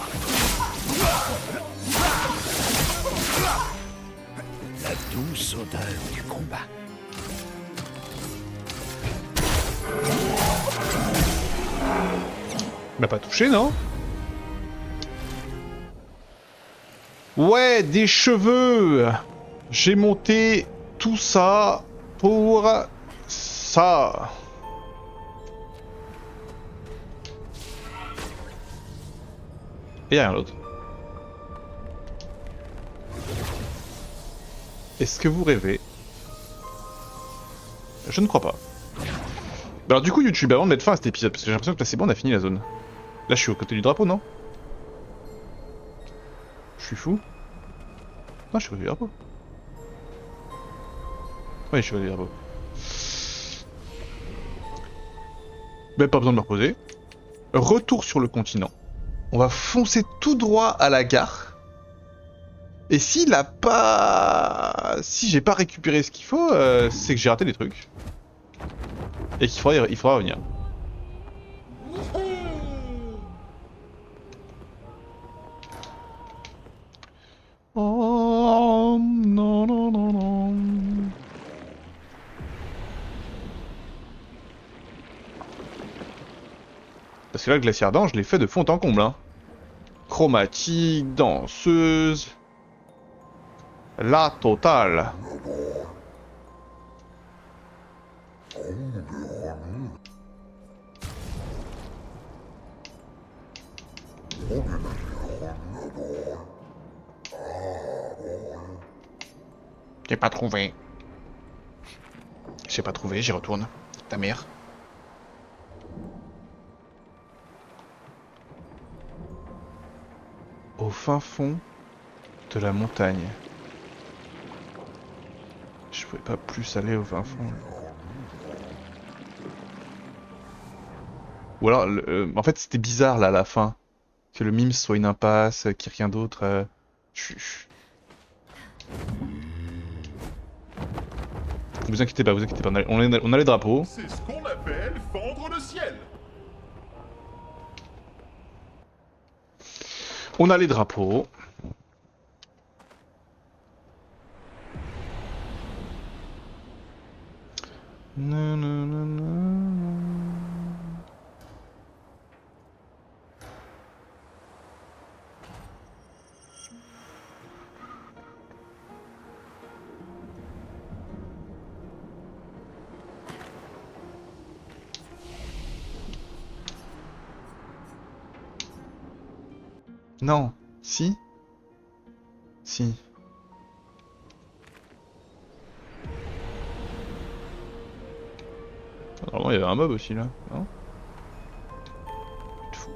La douce odeur du combat. Il m'a pas touché, non? Ouais, des cheveux. J'ai monté tout ça pour ça. Et y'a rien d'autre. Est-ce que vous rêvez? Je ne crois pas. Bah alors du coup YouTube, avant de mettre fin à cet épisode, parce que j'ai l'impression que là c'est bon, on a fini la zone. Là je suis aux côtés du drapeau, non? Je suis fou? Non, je suis au côté du drapeau. Oui, je suis au côté du drapeau. Mais pas besoin de me reposer. Retour sur le continent. On va foncer tout droit à la gare. Et s'il a pas... Si j'ai pas récupéré ce qu'il faut, c'est que j'ai raté des trucs. Et qu'il faudra, il faudra revenir. Oh non non non non. Parce que là le glacier d'Ange, je l'ai fait de fond en comble hein. Chromatique, danseuse. La totale. J'ai pas trouvé. J'ai pas trouvé, j'y retourne. Ta mère. Au fin fond de la montagne. Je pouvais pas plus aller au fin fond. Ou alors, en fait c'était bizarre là à la fin. Que le mime soit une impasse, qu'il n'y ait rien d'autre. Vous inquiétez pas, on a les drapeaux. C'est ce qu'on appelle fendre le ciel. On a les drapeaux. Non. Si. Si. Normalement, il y avait un mob aussi là, non? Fou.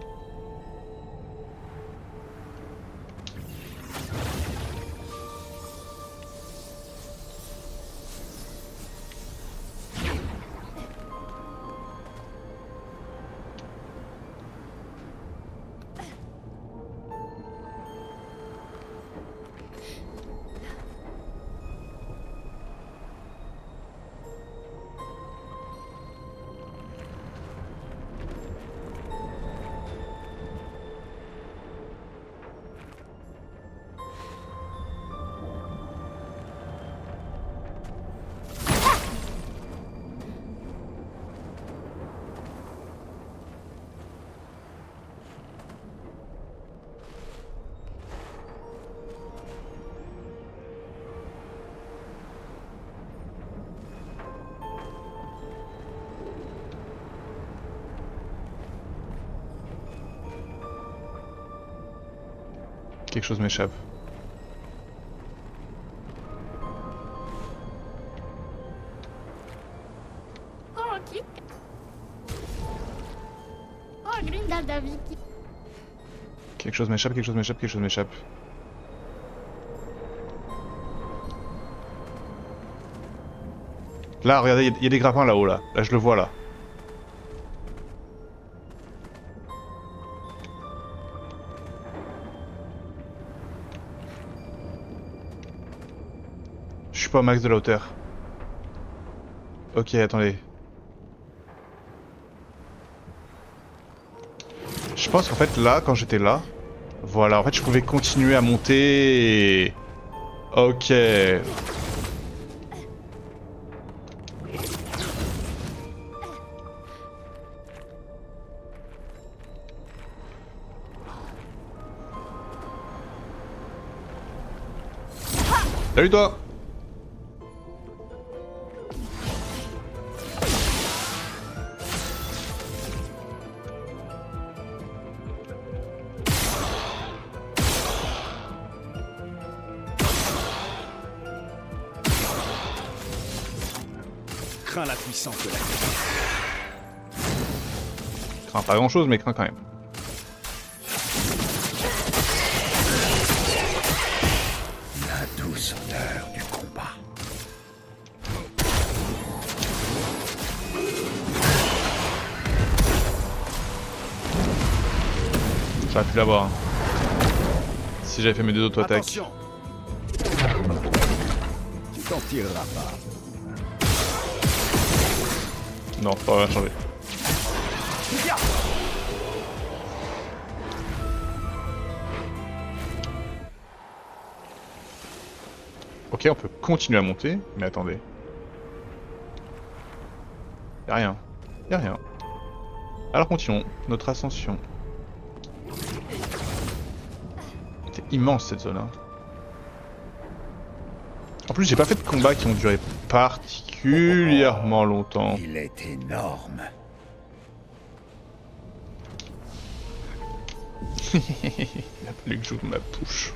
Quelque chose m'échappe. Quelque chose m'échappe, quelque chose m'échappe, quelque chose m'échappe. Là, regardez, il y a des grappins là-haut, là. Là, je le vois, là. Je suis pas au max de la hauteur. Ok, attendez. Je pense qu'en fait, là, quand j'étais là... Voilà, en fait, je pouvais continuer à monter... Ok... Salut toi! Crains la puissance de la Crains pas grand chose, mais crains quand même. La douce odeur du combat. J'aurais pu l'avoir. Hein. Si j'avais fait mes deux auto-attaques. Attention. Tu t'en tireras pas. Non, pas rien changé. Ok, on peut continuer à monter, mais attendez. Y'a rien. Y'a rien. Alors continuons notre ascension. C'est immense cette zone. Hein. En plus, j'ai pas fait de combats qui ont duré particulièrement longtemps. Il est énorme. Il a fallu que j'ouvre ma bouche.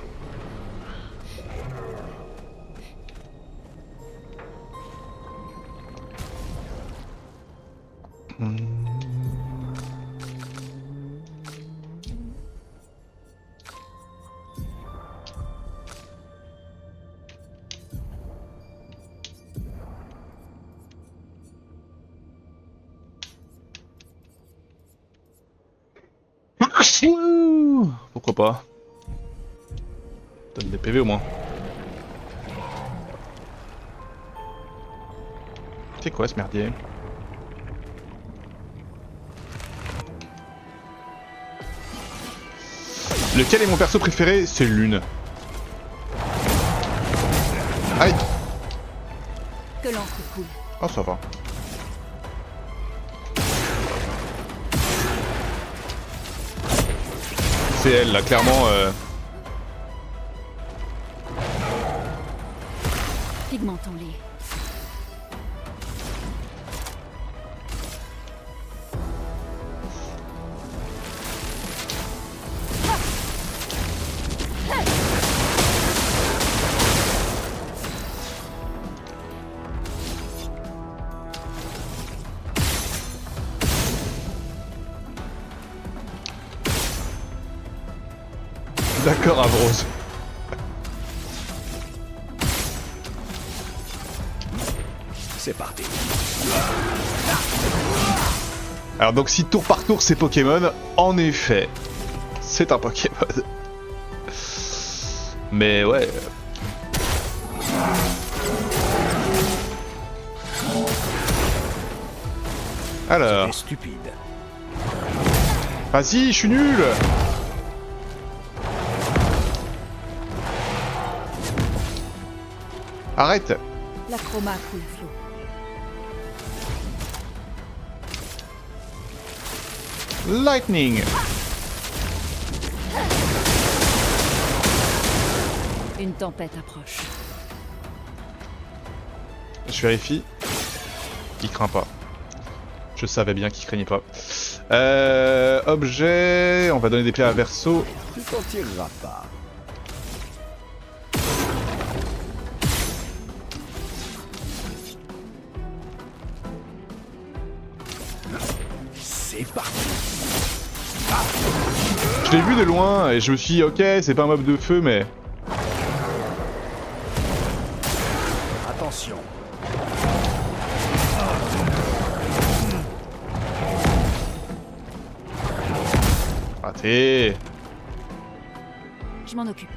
Pourquoi pas? Donne des PV au moins. C'est quoi ce merdier? Lequel est mon perso préféré? C'est Lune. Aïe! Que l'encre coule. Oh, ça va. C'est elle là, clairement. Pigmentons-les. D'accord, Avrose. C'est parti. Alors donc si tour par tour c'est Pokémon, en effet, c'est un Pokémon. Mais ouais. Alors, C'est stupide. vas-y, je suis nul. Arrête. La chroma coule flot. Lightning. Une tempête approche. Je vérifie. Il craint pas. Je savais bien qu'il craignait pas. Objet. On va donner des pierres à Verso. Tu t'en tireras pas. C'est parti. Je l'ai vu de loin et je me suis dit, ok, c'est pas un mob de feu, mais. Attention. Raté. Je m'en occupe.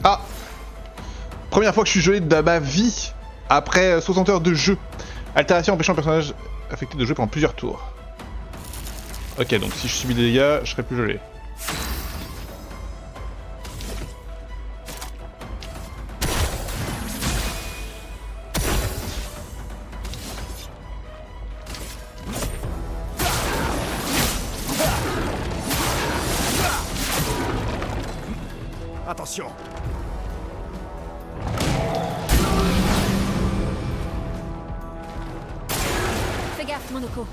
Ah! Première fois que je suis gelé de ma vie après 60 heures de jeu. Altération empêchant le personnage affecté de jouer pendant plusieurs tours. Ok, donc si je subis des dégâts, je serai plus gelé. Attention. Fais gaffe, Monoko.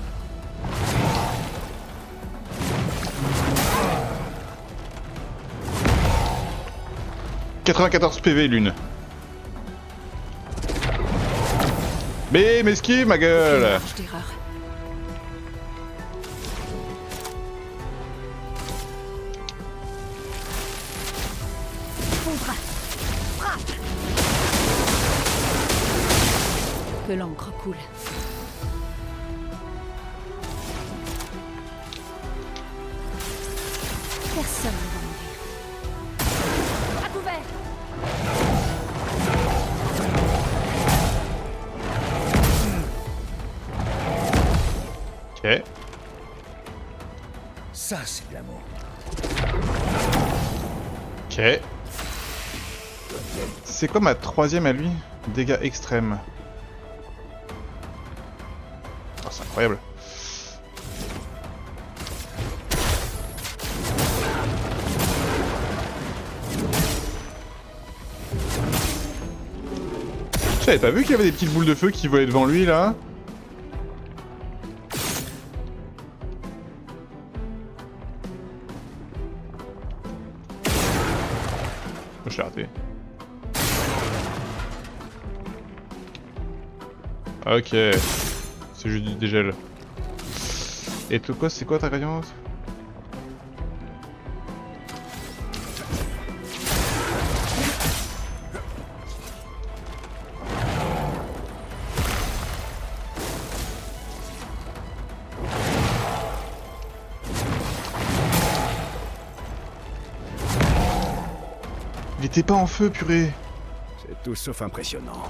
« 94 PV l'une. Mais m'esquive ma gueule. Marche d'erreur. Foudre. Frappe. Que l'encre coule. Personne ne va mourir. À couvert. Ok. Ça, c'est de l'amour. Ok. C'est quoi ma troisième à lui? Dégâts extrêmes. Oh, c'est incroyable. J'avais pas vu qu'il y avait des petites boules de feu qui volaient devant lui là. Oh, je l'ai raté. Ok. C'est juste du dégel. Et tout quoi, c'est quoi ta variante? Il était pas en feu, purée. C'est tout sauf impressionnant.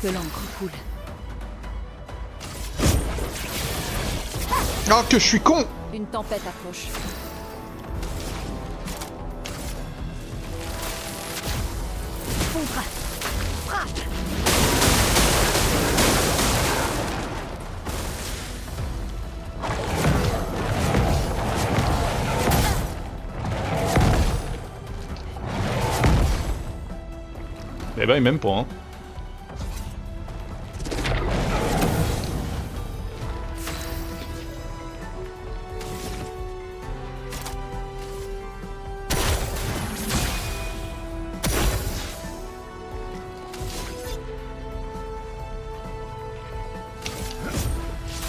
Que l'encre coule. Oh, que je suis con! Une tempête approche. Foudre. Frappe. Eh ben, même pas, hein.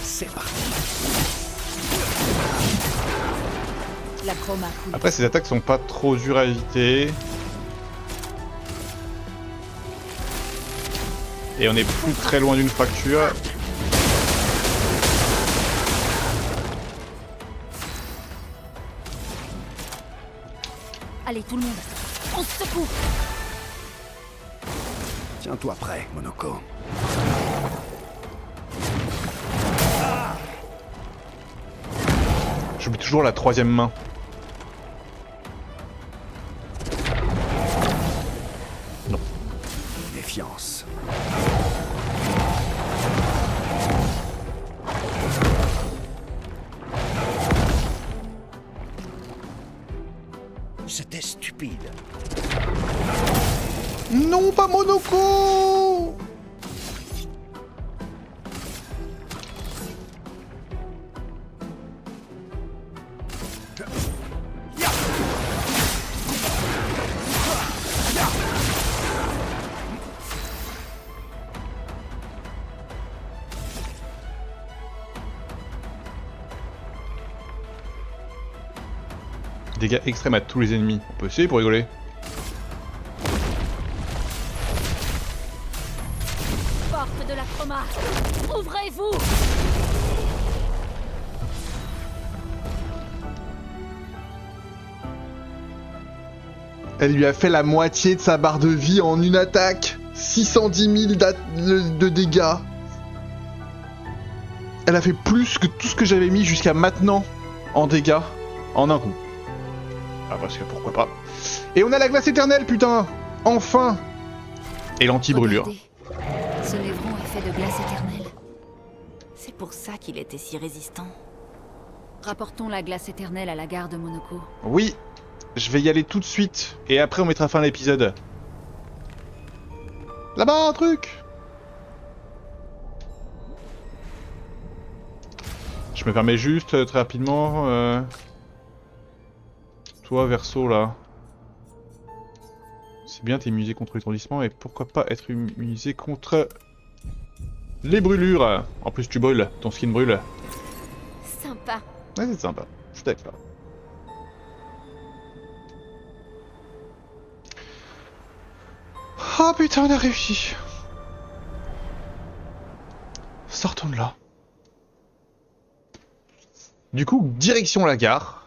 C'est parti. La chroma coule. Après, ces attaques sont pas trop dures à éviter. Et on est plus très loin d'une fracture. Allez, tout le monde, on se secoue. Tiens-toi prêt, Monoko. J'oublie toujours la troisième main. Non. Méfiance. C'était stupide. Non, pas Monoko! Dégâts extrêmes à tous les ennemis. On peut essayer pour rigoler. Porte de la chroma. Ouvrez-vous. Elle lui a fait la moitié de sa barre de vie en une attaque. 610 000 de dégâts. Elle a fait plus que tout ce que j'avais mis jusqu'à maintenant en dégâts en un coup. Ah parce que pourquoi pas. Et on a la glace éternelle, putain. Enfin. Et l'anti-brûlure. Regardez, ce névron est fait de glace éternelle. C'est pour ça qu'il était si résistant. Rapportons la glace éternelle à la gare de Monoko. Oui, je vais y aller tout de suite. Et après on mettra fin à l'épisode. Là-bas, un truc. Je me permets juste, très rapidement... Toi, Verso, là. C'est bien, t'es immunisé contre l'étourdissement, et pourquoi pas être immunisé contre... les brûlures. En plus, tu brûles, ton skin brûle. Sympa. Ouais, c'est sympa, je suis d'accord. Oh putain, on a réussi. Sortons de là. Du coup, direction la gare.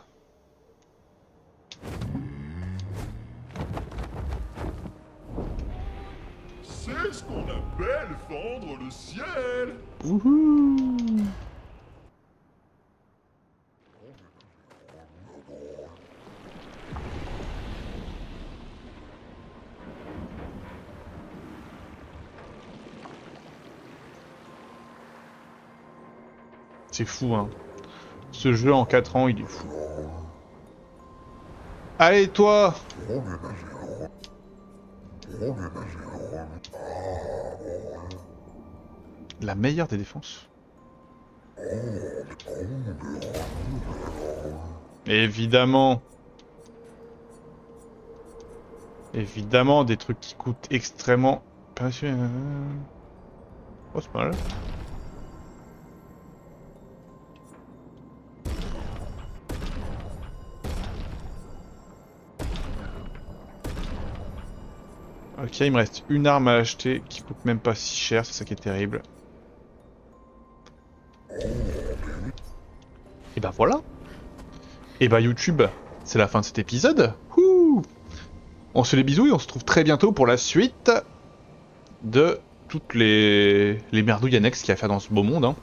C'est ce qu'on appelle fendre le ciel. Wouhou. C'est fou, hein. Ce jeu en 4 ans, il est fou. Allez, toi! La meilleure des défenses. Évidemment. Évidemment, des trucs qui coûtent extrêmement... Oh, c'est pas mal. Ok, il me reste une arme à acheter qui coûte même pas si cher, c'est ça qui est terrible. Et bah voilà. Et bah YouTube, c'est la fin de cet épisode. Ouh, on se fait les bisous et on se retrouve très bientôt pour la suite de toutes les merdouilles annexes qu'il y a à faire dans ce beau monde. Hein.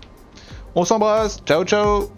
On s'embrasse, ciao ciao.